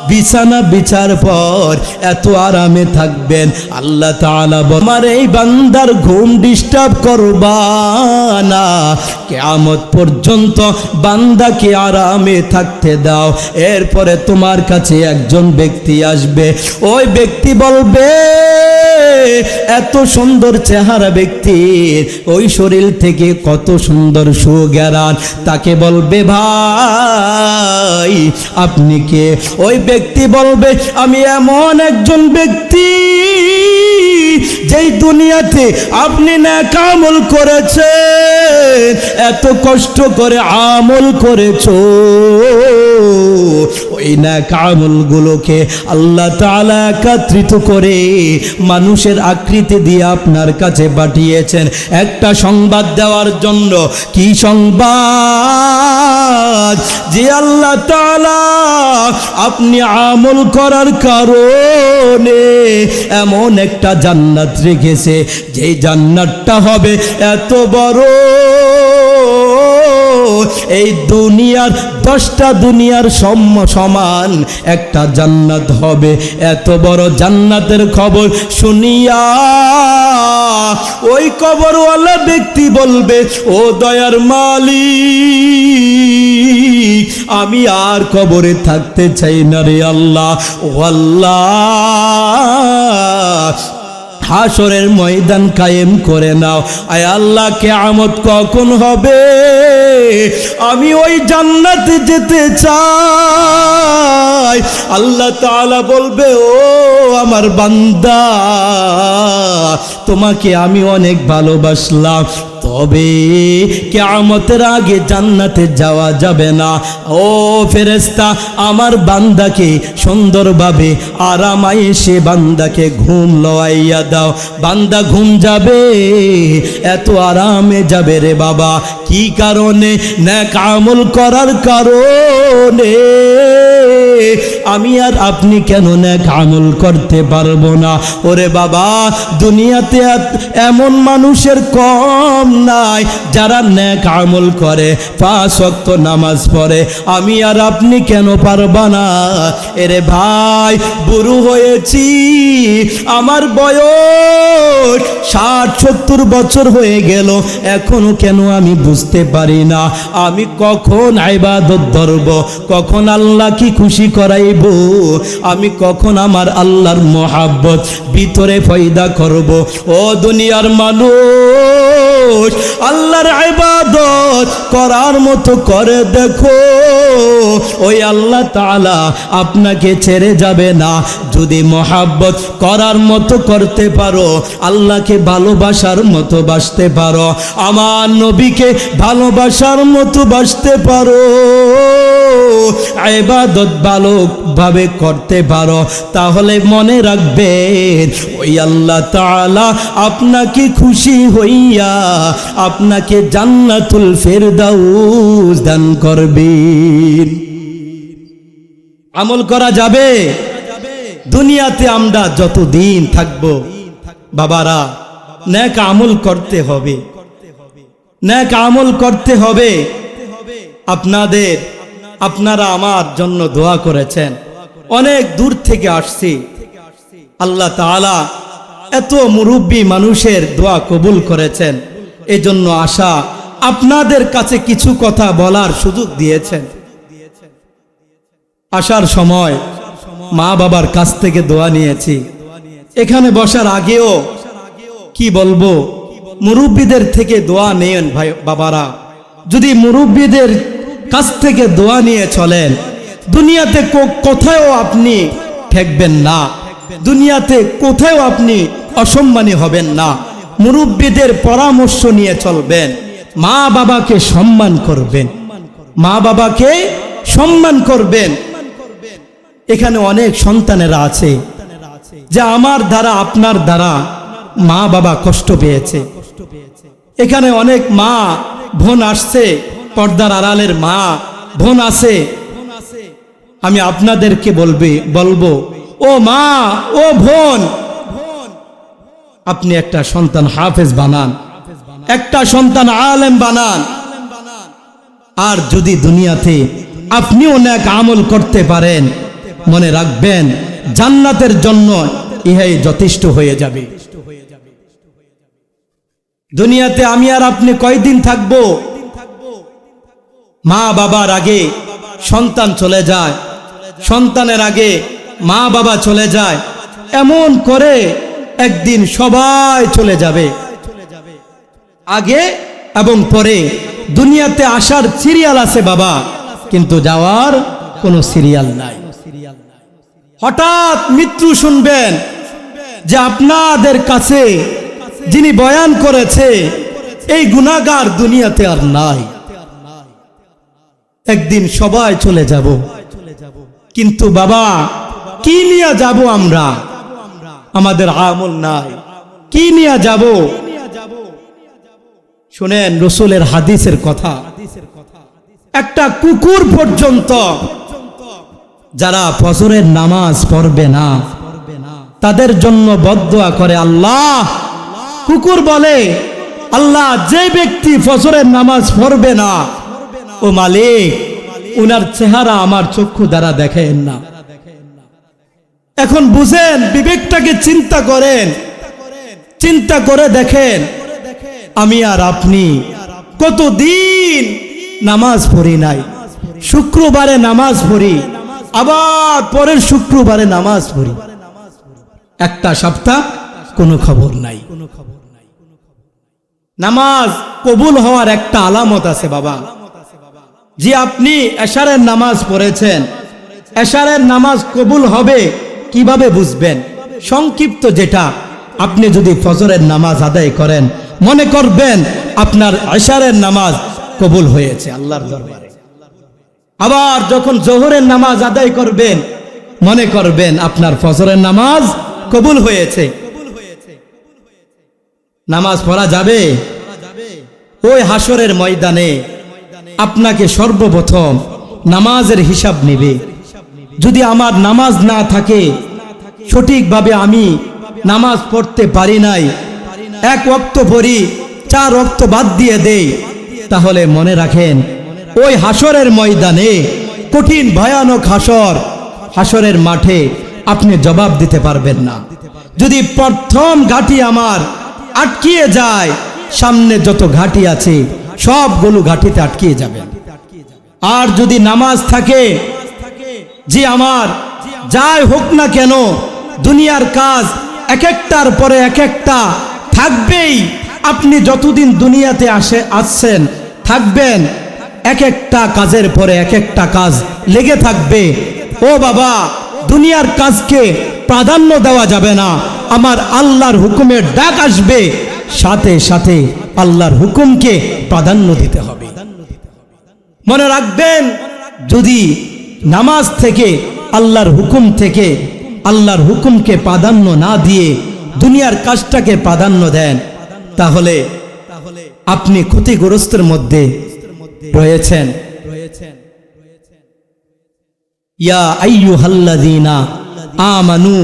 বিছানা বিছার পর এত আরামে থাকবেন। আল্লাহ তাআলা বলেন, আমার এই বান্দার ঘুম ডিস্টার্ব করবা না, কিয়ামত পর্যন্ত বান্দাকে আরামে থাকতে দাও। এরপরে তোমার কাছে একজন ব্যক্তি আসবে, ওই ব্যক্তি বলবে, এত সুন্দর চেহারা ব্যক্তির, ওই শরীর থেকে কত সুন্দর সুঘ্রাণ, তাকে বলবে, ভাই আপনি কে? ওই ব্যক্তি বলবে, আমি এমন একজন ব্যক্তি যেই দুনিয়াতে আপনি নেক আমল করেছেন, এত কষ্ট করে আমল করেছো, ওই নেক আমলগুলোকে আল্লাহ তাআলা একত্রিত করে মানুষের আকৃতি দিয়ে আপনার কাছে পাঠিয়েছেন একটা সংবাদ দেওয়ার জন্য। কি সংবাদ? যে আল্লাহ তাআলা আপনি আমল করার কারণে এমন একটা জান্নাত রেখেছে, যে জান্নাতটা হবে এত বড়, এই দুনিয়ার 10টা দুনিয়ার সমান একটা জান্নাত হবে। এত বড় জান্নাতের খবর শুনিয়া ওই কবরওয়ালা ব্যক্তি বলবে, ও দয়ার মালিক, আমি আর কবরে থাকতে চাই না রে আল্লাহ। ও আল্লাহ, হাসরের ময়দান কায়েম করে নাও। আয় আল্লাহ, কিয়ামত কখন হবে? আমি ওই জান্নাতে যেতে চাই। আল্লাহ তাআলা বলবে, ও আমার বান্দা, তোমাকে আমি অনেক ভালোবাসলাম, তবে কিয়ামতের আগে জান্নাতে যাওয়া যাবে না। ও ফেরেশতা, আমার বান্দাকে সুন্দরভাবে আরামায়েশে বান্দাকে ঘুম লওয়াইয়া দাও। বান্দা ঘুম যাবে, এত আরামে যাবে রে বাবা। কি কারণে? নেক আমল করার কারণে। আমি আর আপনি কেন নেক আমল করতে পারবো না? ওরে বাবা, দুনিয়াতে এমন মানুষের কম নাই যারা নেক আমল করে, 5 ওয়াক্ত নামাজ পড়ে। আমি আর আপনি কেন পারবা না? এরে ভাই, বুড়ো হয়েছি, আমার বয়স 60-70 বছর হয়ে গেল, এখনো কেন আমি বুঝতে পারি না আমি কখন ইবাদত ধরব, কখন আল্লাহ কি খুশি করাইব, আমি কখন আমার আল্লাহর মোহাব্বত ভিতরে পয়দা করব। ও দুনিয়ার মানুষ, আল্লাহর ইবাদত করার মতো করে দেখো, ওই আল্লাহ তাআলা আপনাকে ছেড়ে যাবে না। যদি মোহাব্বত করার মতো করতে পারো, আল্লাহকে ভালোবাসার মতো বাসতে পারো, আমার নবীকে ভালোবাসার মতো বাসতে পারো, ইবাদত ভালোভাবে করতে পারো, তাহলে মনে রাখবেন ওই আল্লাহ তাআলা আপনাকে খুশি হইয়া আপনাকে জান্নাতুল ফেরদাউস দান করবেন। আমল করা যাবে। দুনিয়াতে আমরা যতদিন থাকবো বাবারা, নেক আমল করতে হবে, নেক আমল করতে হবে। আপনারা আমার জন্য দোয়া করেছেন, অনেক দূর থেকে আসছি। আল্লাহ তাআলা এত মুরব্বী মানুষের দোয়া কবুল করেছেন, এজন্য আশা আপনাদের কাছে কিছু কথা বলার সুযোগ দিয়েছেন। আসার সময় মা বাবার কাছ থেকে দোয়া নিয়েছি। এখানে বসার আগেও কি বলবো, মুরব্বীদের থেকে দোয়া নেন ভাই বাবারা। যদি মুরব্বীদের কাছ থেকে দোয়া নিয়ে চলেন, দুনিয়াতে কোথাও আপনি ঠেকবেন না, দুনিয়াতে কোথাও আপনি অসম্মানী হবেন না। মুরব্বীদের পরামর্শ নিয়ে চলবেন, মা বাবাকে সম্মান করবেন, মা বাবাকে সম্মান করবেন। এখানে অনেক সন্তানেরা আছে যে আমার দ্বারা আপনার দ্বারা মা বাবা কষ্ট পেয়েছে। এখানে অনেক মা বোন আসছে, পর্দার আড়ালের মা বোন আছে। আমি আপনাদেরকে বলবো, ও মা, ও বোন, আপনি একটা সন্তান হাফেজ বানান, একটা সন্তান আলেম বানান। আর যদি দুনিয়াতে আপনিও নেক আমল করতে পারেন, মনে রাখবেন জান্নাতের জন্য ইহাই যথেষ্ট হয়ে যাবে। দুনিয়াতে আমি আর আপনি কয়দিন থাকবো? মা বাবার আগে সন্তান চলে যায়, সন্তানের আগে মা বাবা চলে যায়, এমন করে একদিন সবাই চলে যাবে। আগে এবং পরে দুনিয়াতে আসার সিরিয়াল আছে বাবা, কিন্তু যাওয়ার কোনো সিরিয়াল নাই। হঠাৎ মৃত্যু শুনবেন যে আপনাদের কাছে যিনি বয়ান করেছে এই গুনাহগার দুনিয়াতে আর নাই। একদিন সবাই চলে যাব, কিন্তু বাবা কি নিয়ে যাব আমরা? আমাদের আমল নাই, কি নিয়ে যাব? শুনেন রাসূলের হাদিসের কথা, একটা কুকুর পর্যন্ত যারা ফজরের নামাজ পড়বে না তাদের জন্য বদদুয়া করে আল্লাহ। কুকুর বলে, আল্লাহ, যে ব্যক্তি ফজরের নামাজ পড়বে না, ও মালিক, উনার চেহারা আমার চক্ষু দ্বারা দেখেন না। এখন বুঝেন, বিবেকটাকে চিন্তা করেন, চিন্তা করে দেখেন, আমি আর আপনি কতদিন নামাজ পড়ি নাই। শুক্রবারে নামাজ পড়ি, আবার পরের শুক্রবারে নামাজ পড়ি, একটা সপ্তাহ কোনো খবর নাই। নামাজ কবুল হওয়ার একটা আলামত আছে বাবা। যে আপনি এশারের নামাজ পড়েছেন, এশারের নামাজ কবুল হবে কিভাবে বুঝবেন? সংক্ষিপ্ত যেটা, আপনি যদি ফজরের নামাজ আদায় করেন, মনে করবেন আপনার এশারের নামাজ কবুল হয়েছে আল্লাহর দরবারে। আবার যখন জোহরের নামাজ আদায় করবেন, মনে করবেন আপনার ফজরের নামাজ কবুল হয়েছে। নামাজ পড়া যাবে? ওই হাসরের ময়দানে আপনাকে সর্বপ্রথম নামাজের হিসাব নেবে। যদি আমার নামাজ না থাকে, সঠিকভাবে আমি নামাজ পড়তে পারি নাই, এক ওয়াক্ত পড়ি, 4 ওয়াক্ত বাদ দিয়ে দেই, তাহলে মনে রাখেন ওই হাসরের ময়দানে, কঠিন ভয়ানক হাসরের মাঠে আপনি জবাব দিতে পারবেন না। যদি প্রথম ঘাটি আমার আটকিয়ে যায়, সামনে যত ঘাটি আছে সবগুলো ঘাটিতে আটকিয়ে যাবেন। আর যদি নামাজ থাকে, যে আমার যাই হোক না কেন দুনিয়ার কাজ এক একটার পরে এক একটা থাকবেই, আপনি যতদিন দুনিয়াতে আসছেন থাকবেন, এক একটা কাজের পরে এক একটা কাজ লেগে থাকবে। ও বাবা, দুনিয়ার কাজকে প্রাধান্য দেওয়া যাবে না, আমার আল্লাহর হুকুমের ডাক আসবে, সাথে সাথে আল্লাহর হুকুমকে প্রাধান্য দিতে হবে। মনে রাখবেন, যদি নামাজ থেকে, আল্লাহর হুকুম থেকে, আল্লাহর হুকুমকে প্রাধান্য না দিয়ে দুনিয়ার কাজটাকে প্রাধান্য দেন, তাহলে আপনি ক্ষতিগ্রস্তের মধ্যে রয়েছেন। ইয়া আইয়ুহাল্লাযীনা আমানু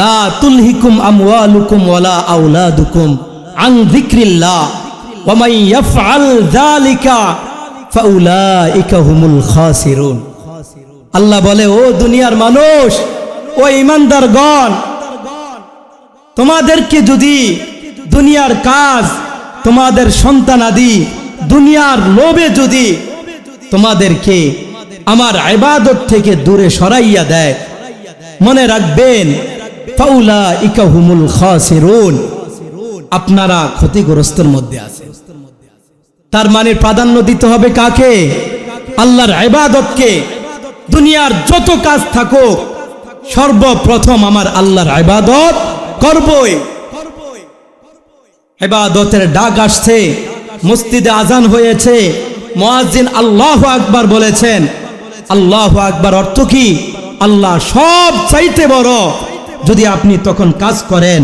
লা তুলহিকুম আমওয়ালুকুম ওয়ালা আওলাদুকুম আন যিকরিল্লাহ ওয়া মান ইয়াফআল যালিকা ফাউলাইকা হুমুল খাসিরুন। আল্লাহ বলে, ও দুনিয়ার মানুষ, ও ঈমানদারগণ, তোমাদেরকে যদি দুনিয়ার কাজ, তোমাদের সন্তানাদি দুনিয়ার লোভে যদি তোমাদেরকে আমার ইবাদত থেকে দূরে সরাইয়া দেয়, মনে রাখবেন ফাউলাইকা হুমুল খাসিরুন, আপনারা ক্ষতিগ্রস্তের মধ্যে আছেন। তার মানে প্রাধান্য দিতে হবে কাকে? আল্লাহর ইবাদতকে। দুনিয়ার যত কাজ থাকুক, সর্বপ্রথম আমার আল্লাহর ইবাদত করবই। ইবাদতের ডাক আসছে, মসজিদে আজান হয়েছে, মুয়াজ্জিন আল্লাহু আকবার বলেছেন। আল্লাহু আকবার অর্থ কি? আল্লাহ সব চাইতে বড়। যদি আপনি তখন কাজ করেন,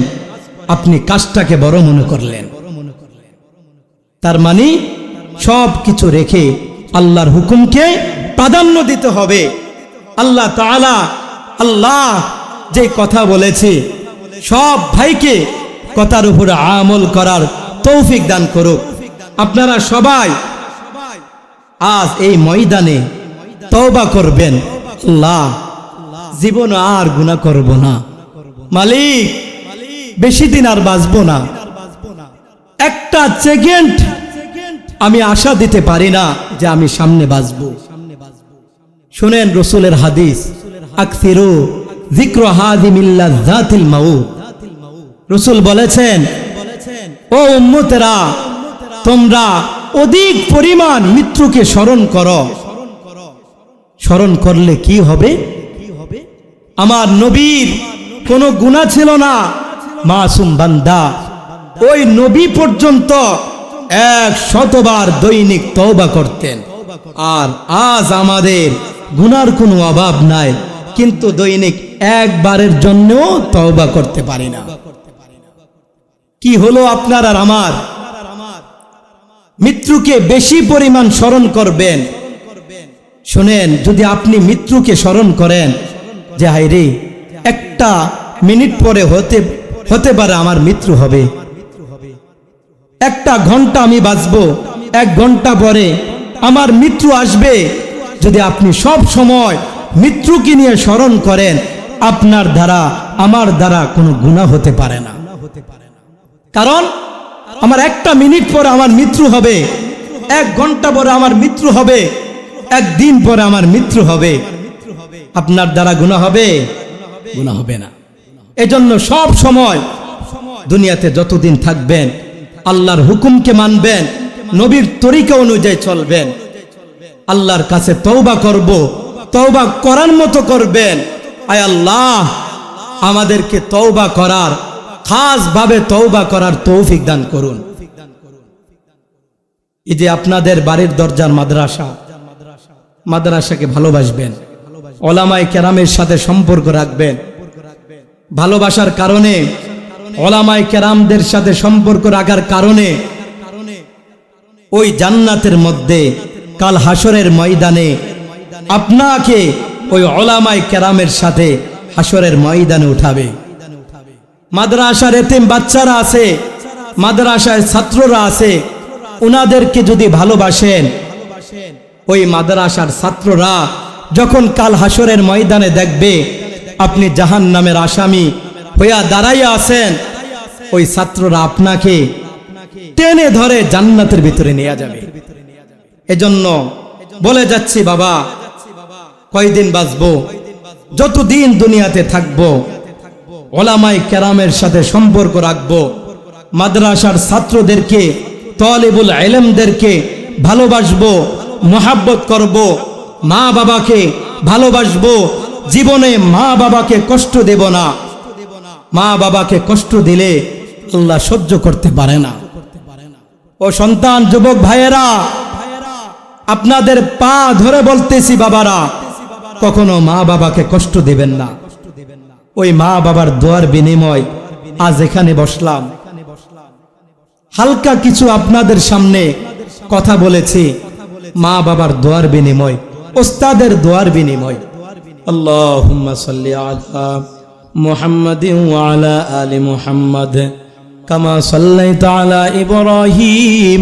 আপনি কাজটাকে বড় মনে করলেন। তার মানে সব কিছু রেখে আল্লাহর হুকুমকে প্রাধান্য দিতে হবে। আল্লাহ তাআলা, আল্লাহ যে কথা বলেছে, সব ভাইকে কথার উপরে আমল করার তৌফিক দান করুক। আপনারা সবাই আজ এই ময়দানে তওবা করবেন, আল্লাহ জীবন আর গুনাহ করব না, মালিক বেশি দিন আর বাঁচব না, একটা সেকেন্ড আমি আশা দিতে পারি না যে আমি সামনে বাঁচব। শুনেন রাসূলের হাদিস, আকসিরু যিকরা হাদিমিল্লাহ যাতিল মাউত। রাসূল বলেছেন, ও উম্মতেরা, তোমরা অধিক পরিমাণ মৃত্যুকে স্মরণ করো। স্মরণ করলে কি হবে? আমার নবীর কোনো গুনাহ ছিল না, মাসুম বান্দা, ওই নবী পর্যন্ত 100 বার দৈনিক তওবা করতেন। আর আজ আমাদের গুনার কোনো অভাব নাই, কিন্তু দৈনিক একবারের জন্যও তওবা করতে পারি না। কি হলো আপনার আর আমার? মৃত্যুকে বেশি পরিমাণ স্মরণ করবেন। শুনেন, যদি আপনি মৃত্যুকে স্মরণ করেন যে হায়রে একটা মিনিট পরে হতে পারে আমার মৃত্যু হবে, একটা ঘন্টা আমি বাঁচব, 1 ঘন্টা পরে আমার মৃত্যু আসবে, যদি আপনি সব সময় মৃত্যুকে নিয়ে স্মরণ করেন, আপনার দ্বারা আমার দ্বারা কোনো গুনাহ হতে পারে না। কারণ আমার একটা মিনিট পরে আমার মৃত্যু হবে, 1 ঘন্টা পরে আমার মৃত্যু হবে, 1 দিন পরে আমার মৃত্যু হবে। আপনার দ্বারা গুনাহ হবে? গুনাহ হবে না। এজন্য সব সময় দুনিয়াতে যতদিন থাকবেন আল্লাহর হুকুমকে মানবেন, নবীর তরিকা অনুযায়ী চলবেন, আল্লাহর কাছে তওবা করব, তওবা করার মতো করবেন। আয় আল্লাহ আমাদেরকে তওবা করার, খাস ভাবে তওবা করার তৌফিক দান করুন। এই যে আপনাদের বাড়ির দরজার মাদ্রাসা, মাদ্রাসাকে ভালোবাসবেন, ওলামায়ে কেরামের সাথে সম্পর্ক রাখবেন। ভালোবাসার কারণে, ওলামায়ে কেরামদের সাথে সম্পর্ক রাখার কারণে ওই জান্নাতের মধ্যে কাল হাসরের ময়দানে আপনাকে ওই ওলামায়ে কেরামের সাথে হাসরের ময়দানে উঠাবে। মাদ্রাসার এতিম বাচ্চারা আছে, মাদ্রাসায় ছাত্ররা আছে, উনাদেরকে যদি ভালোবাসেন, ওই মাদ্রাসার ছাত্ররা যখন কাল হাসরের ময়দানে দেখবে আপনি জাহান্নামের আসামি হইয়া দাঁড়াইয়া আছেন, ওই ছাত্ররা আপনাকে টেনে ধরে জান্নাতের ভিতরে নিয়ে যাবে। এজন্য বলে যাচ্ছি বাবা, কয়দিন বাঁচবো, যতদিন দুনিয়াতে থাকবো ওলামায়ে কেরামের সাথে সম্পর্ক রাখবো, মাদ্রাসার ছাত্রদেরকে, তালিবুল ইলমদেরকে ভালোবাসবো, মোহাব্বত করব, মা বাবাকে ভালোবাসবো, জীবনে মা বাবাকে কষ্ট দেব না। মা বাবাকে কষ্ট দিলে আল্লাহ সহ্য করতে পারে না। ও সন্তান, যুবক ভাইয়েরা, আপনাদের পা ধরে বলতেছি বাবারা, কখনো মা বাবাকে কষ্ট দিবেন না। ওই মা বাবার দোয়ার বিনিময় আজ এখানে বসলাম, হালকা কিছু আপনাদের সামনে কথা বলেছি, মা বাবার দোয়ার বিনিময়, ওস্তাদের দোয়ার বিনিময়। আল্লাহুম্মা সাল্লি আলা মুহাম্মাদিন ওয়া আলা আলি মুহাম্মাদ কামা সাল্লাইতা আলা ইব্রাহিম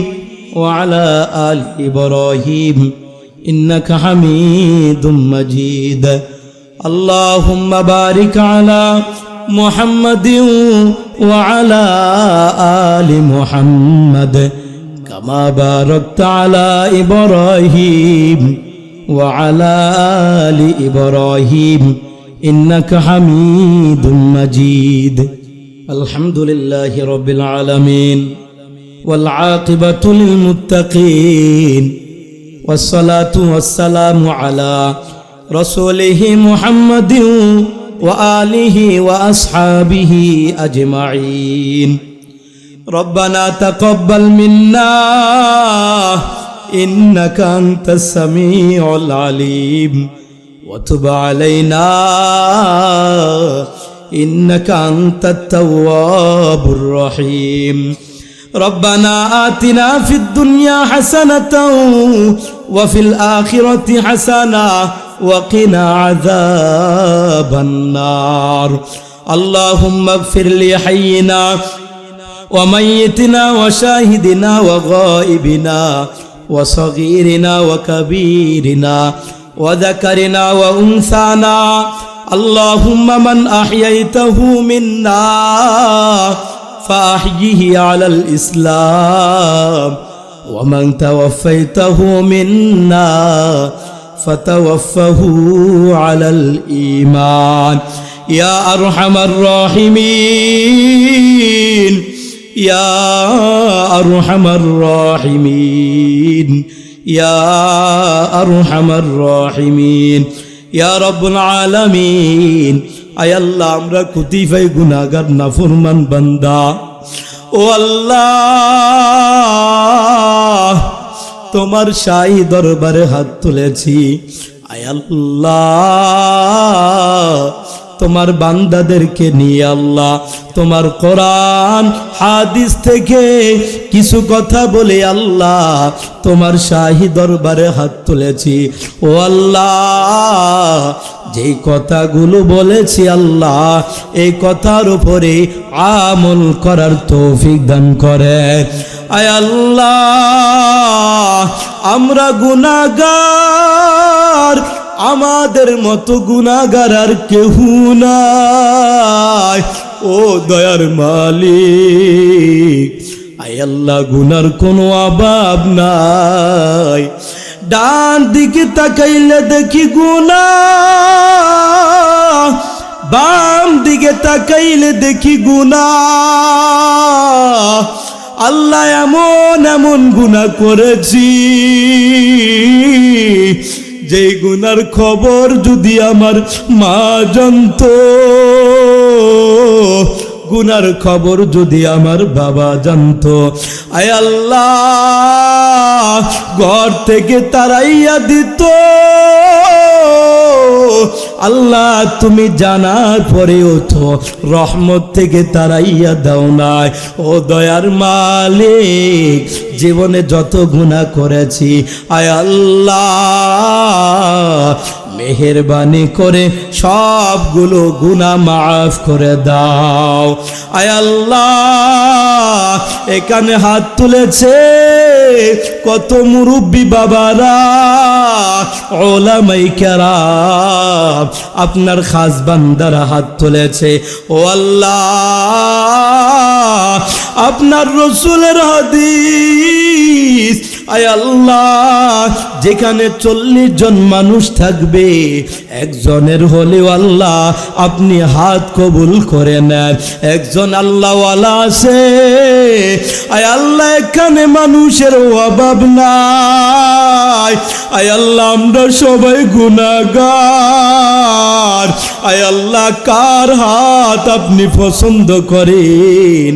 ওয়া আলা আলি ইব্রাহিম ইন্নাকা হামিদুম মাজিদ। আল্লাহুম্মা বারিক আলা মুহাম্মাদিন ওয়া আলা আলি মুহাম্মাদ কামা বারাকতা আলা ইব্রাহিম ওয়া আলা আলি ইব্রাহিম ইন্নাকা হামিদুম মাজিদ। আলহামদুলিল্লাহি রাব্বিল আলামিন ওয়াল আকিবাতু লিল মুত্তাকিন ওয়াস সালাতু ওয়াস সালামু আলা রাসূলিহি মুহাম্মাদিন ওয়া আলিহি ওয়া আসহাবিহি আজমাইন। রব্বানা তাকাব্বাল মিন্না ইন্নাকা আনতাস সামিউল আলিম ওয়া তুব আলাইনা ইন্নাকা আনতাত তাওয়াবুর রহিম। ربنا آتنا في الدنيا حسنة وفي الآخرة حسنة وقنا عذاب النار. اللهم اغفر لحينا وميتنا وشاهدنا وغائبنا وصغيرنا وكبيرنا وذكرنا وأنثانا. اللهم من أحييته منا فأحيه على الإسلام ومن توفيته منا فتوفه على الإيمان يا أرحم الراحمين يا أرحم الراحمين يا أرحم الراحمين يا رب العالمين. আয় আল্লাহ, আমরা কুতিফাই গুনাহগার নাফরমান বান্দা। ও আল্লাহ, তোমার শাহী দরবারে হাত তুলেছি। আয় আল্লাহ, তোমার বান্দাদেরকে নিয়ে আল্লাহ তোমার কোরআন হাদিস থেকে কিছু কথা বলে আল্লাহ তোমার শাহী দরবারে হাত তুলেছি। ও আল্লাহ, যেই কথাগুলো বলেছি আল্লাহ, এই কথার উপরে আমল করার তৌফিক দান করে। আয় আল্লাহ, আমরা গুনাহগার, আমাদের মতো গুনাহগার আর কেউ নাই। ও দয়ার মালিক, আয় আল্লাহ, গুনার কোনো অভাব নাই। ডান দিকে তাকাইলে দেখি গুনাহ, বাম দিকে তাকাইলে দেখি গুনাহ। আল্লাহ এমন এমন গুনাহ করেছি, যেই গুনার খবর যদি আমার মা জানতো, গুনার খবর যদি আমার বাবা জানতো, আয় আল্লাহ ঘর থেকে তাড়াইয়া দিত। আল্লাহ তুমি জানার পরেও তো রহমত থেকে তাড়াইয়া দাও নাই। ও দয়ার মালিক, জীবনে যত গুনাহ করেছি আয় আল্লাহ মেহেরবানি করে সবগুলো গুনাহ মাফ করে দাও। আয় আল্লাহ এখানে হাত তুলেছে কত মুরব্বী বাবারা, উলামায়ে কেরাম, আপনার খাস বান্দারা হাত তুলেছে। ও আল্লাহ আপনার রাসূলের হাদিস, আয় আল্লাহ যেখানে 40 জন মানুষ থাকবে, একজনের হলেও আল্লাহ আপনি হাত কবুল করে নেন। একজন আল্লাহওয়ালা আছে, আয় আল্লাহ এখানে মানুষের অভাব নাই। আয় আল্লাহ আমরা সবাই গুনাহগার, আয় আল্লাহ কার হাত আপনি পছন্দ করেন?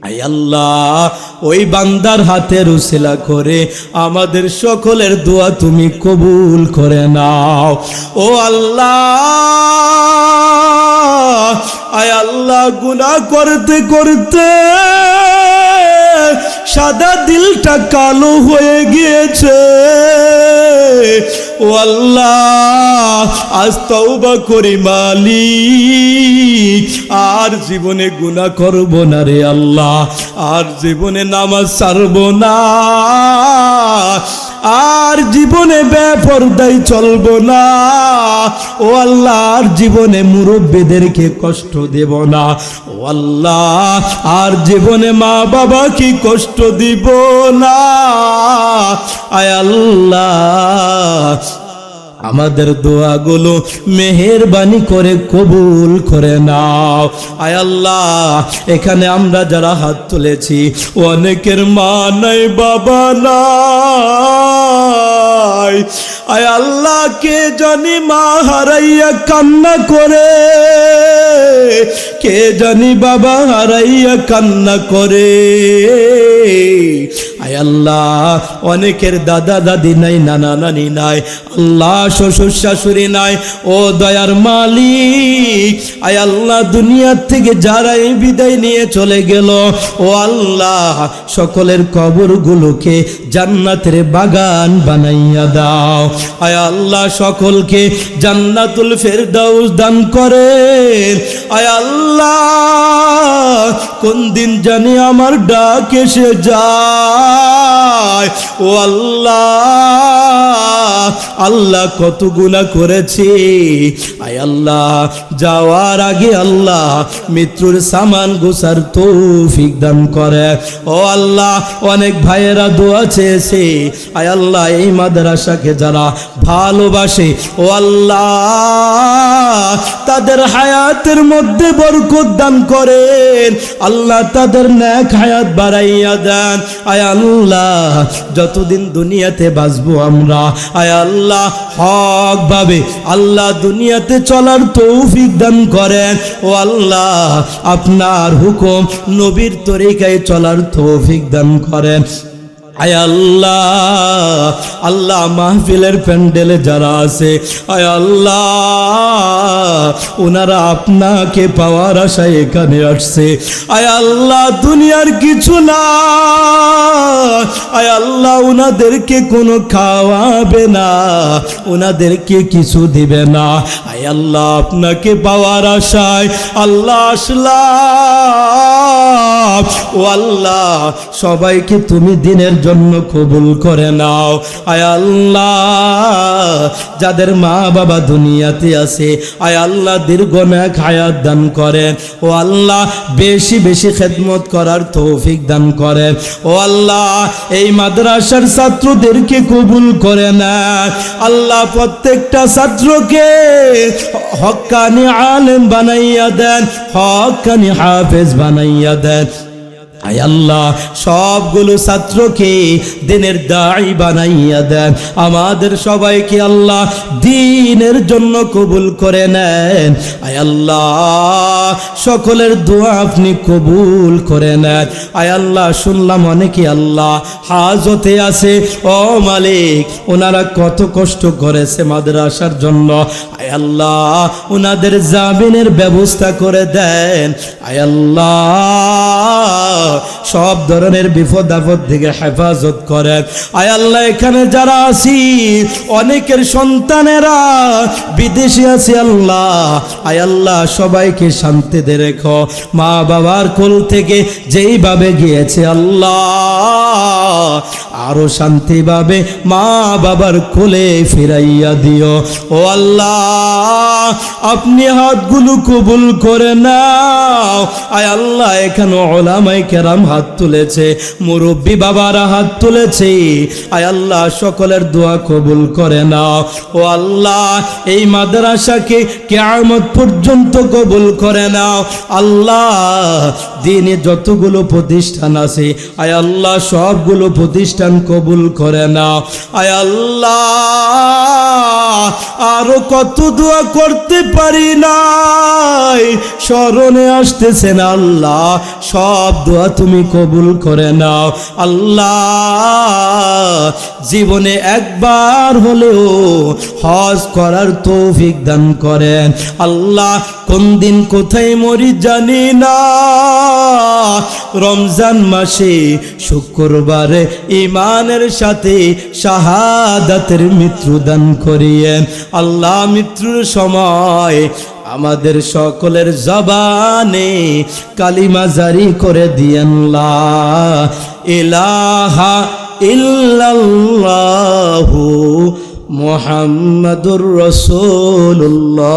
আয় আল্লাহ ওই বান্দার হাতের উসিলা করে আমাদের সকলের দোয়া তুমি কবুল করে নাও। ও আল্লাহ, আয় আল্লাহ গুনাহ করতে করতে সাদা দিলটা কালো হয়ে গিয়েছে। ও আল্লাহ আজ তওবা করি মালিক, আর জীবনে গুনাহ করব না রে আল্লাহ, আর জীবনে নামাজ ছাড়ব না, আর জীবনে বেপরদায় চলব না। ও আল্লাহ আর জীবনে মুরব্বীদেরকে কষ্ট দেব না। ও আল্লাহ আর জীবনে মা বাবাকে কষ্ট দিব না। আয় আল্লাহ আমাদের দোয়াগুলো মেহেরবানি করে কবুল করে নাও। আয় আল্লাহ এখানে আমরা যারা হাত তুলেছি অনেকের মা নাই, বাবা নাই। আয় আল্লাহ কে জানি মা হারাইয়া কান্না করে, কে জানি বাবা হারাইয়া কান্না করে। আয় আল্লাহ অনেকের দাদা দাদি নাই, নানা নানি নাই, আল্লাহ শ্বশুর শাশুড়ি নাই। ও দয়ার মালিক, আয় আল্লাহ দুনিয়ার থেকে যারাই বিদায় নিয়ে চলে গেল, ও আল্লাহ সকলের কবরগুলোকে জান্নাতের বাগান বানাইয়া দাও। আয় আল্লাহ সকলকে জান্নাতুল ফেরদাউস দান করেন। আয় আল্লাহ কোন দিন জানি আমার ডাক এসে যায়। ও আল্লাহ, আল্লাহ কত গুনাহ করেছি। আয় আল্লাহ যাওয়ার আগে আল্লাহ মৃত্যুর সামান গোছার তৌফিক দান করে। ও আল্লাহ অনেক ভাইয়েরা দোয়া চেয়েছে, আয় আল্লাহ এই মাদ্রাসাকে যারা ভালোবাসে, ও আল্লাহ তাদের হায়াতের মধ্যে বরকত দান করেন। আল্লাহ তাদের নেক হায়াত বাড়াইয়া দেন। আয় আল্লাহ যতদিন দুনিয়াতে বাঁচবো আমরা, আয় আল্লাহ হক ভাবে আল্লাহ দুনিয়াতে চলার তৌফিক দান করেন। ও আল্লাহ আপনার হুকুম নবীর তরিকায় চলার তৌফিক দান করেন। আয় আল্লাহ, আল্লাহ মাহফিলের প্যান্ডেলে যারা আছে, আয় আল্লাহ ওনারা আপনাকে পাওয়ার আশায় এখানে আসছে। আয় আল্লাহ দুনিয়ার কিছু না, আয় আল্লাহ ওনাদেরকে কোনো খাওয়াবে না, ওনাদেরকে কিছু দিবে না। আয় আল্লাহ আপনাকে পাওয়ার আশায় আল্লাহ আসলাম। ও আল্লাহ সবাইকে তুমি দিনের জন্য কবুল করে নাও। আয় আল্লাহ, যাদের মা বাবা দুনিয়াতে আছে, আয় আল্লাহ দীর্ঘ নেক হায়াত দান করেন। ও আল্লাহ, বেশি বেশি খেদমত করার তৌফিক দান করেন। ও আল্লাহ, এই মাদ্রাসার ছাত্রদেরকে কবুল করে নেন। আল্লাহ, প্রত্যেকটা ছাত্রকে হক্কানি আলেম বানাইয়া দেন, হক্কানি হাফেজ বানাইয়া দেন। আয় আল্লাহ, সবগুলো ছাত্রকে দিনের দাঈ বানাইয়া দেন। আমাদের সবাইকে আল্লাহ দ্বীনের জন্য কবুল করে নেন। আয় আল্লাহ, সকলের দোয়া আপনি কবুল করে নেন। আয় আল্লাহ, শুনলাম অনেকে আল্লাহ হাজতে আছে। ও মালিক, ওনারা কত কষ্ট করেছে মাদ্রাসার জন্য। আয় আল্লাহ, ওনাদের জামিনের ব্যবস্থা করে দেন। আয় আল্লাহ, সব ধরনের বিপদ আপদ থেকে হেফাজত করেন। আয় আল্লাহ, এখানে যারা আছি অনেকের সন্তানেরা বিদেশে আছে আল্লাহ। আয় আল্লাহ, সবাইকে শান্তিতে রেখো। মা বাবার কোল থেকে যেইভাবে গিয়েছে আল্লাহ, আরো শান্তিভাবে মা বাবার কোলে ফিরাইয়া দিও। ও আল্লাহ, আপনি হাতগুলো কবুল করে নাও। আয় আল্লাহ, এখানে ওলামায়ে কেরাম হাত তুলেছে, মুরব্বী বাবারা হাত তুলেছে। আয় আল্লাহ, সকলের দোয়া কবুল করে নাও। ও আল্লাহ, এই মাদ্রাসাকে কিয়ামত পর্যন্ত কবুল করে নাও। আল্লাহ, দ্বীনে যতগুলো প্রতিষ্ঠান আছে, আয় আল্লাহ, সবগুলো প্রতিষ্ঠান কবুল করে নাও। আয় আল্লাহ, আরো কত দোয়া করতে পারি নাই, স্মরণে আসতেছে না আল্লাহ। সব দোয়া তুমি কবুল করে নাও আল্লাহ। জীবনে একবার হলেও হজ করার তৌফিক দান করেন আল্লাহ। কোন দিন কোথায় মরি জানি না, রমজান মাসে শুক্রবারে ঈমানের সাথে শাহাদাতের মৃত্যু দান করিয়েন আল্লাহ। মৃত্যুর সময় আমাদের সকলের জবানে কালিমা জারি করে দিয়েন, লা ইলাহা ইল্লাল্লাহু মুহাম্মাদুর রাসূলুল্লাহ।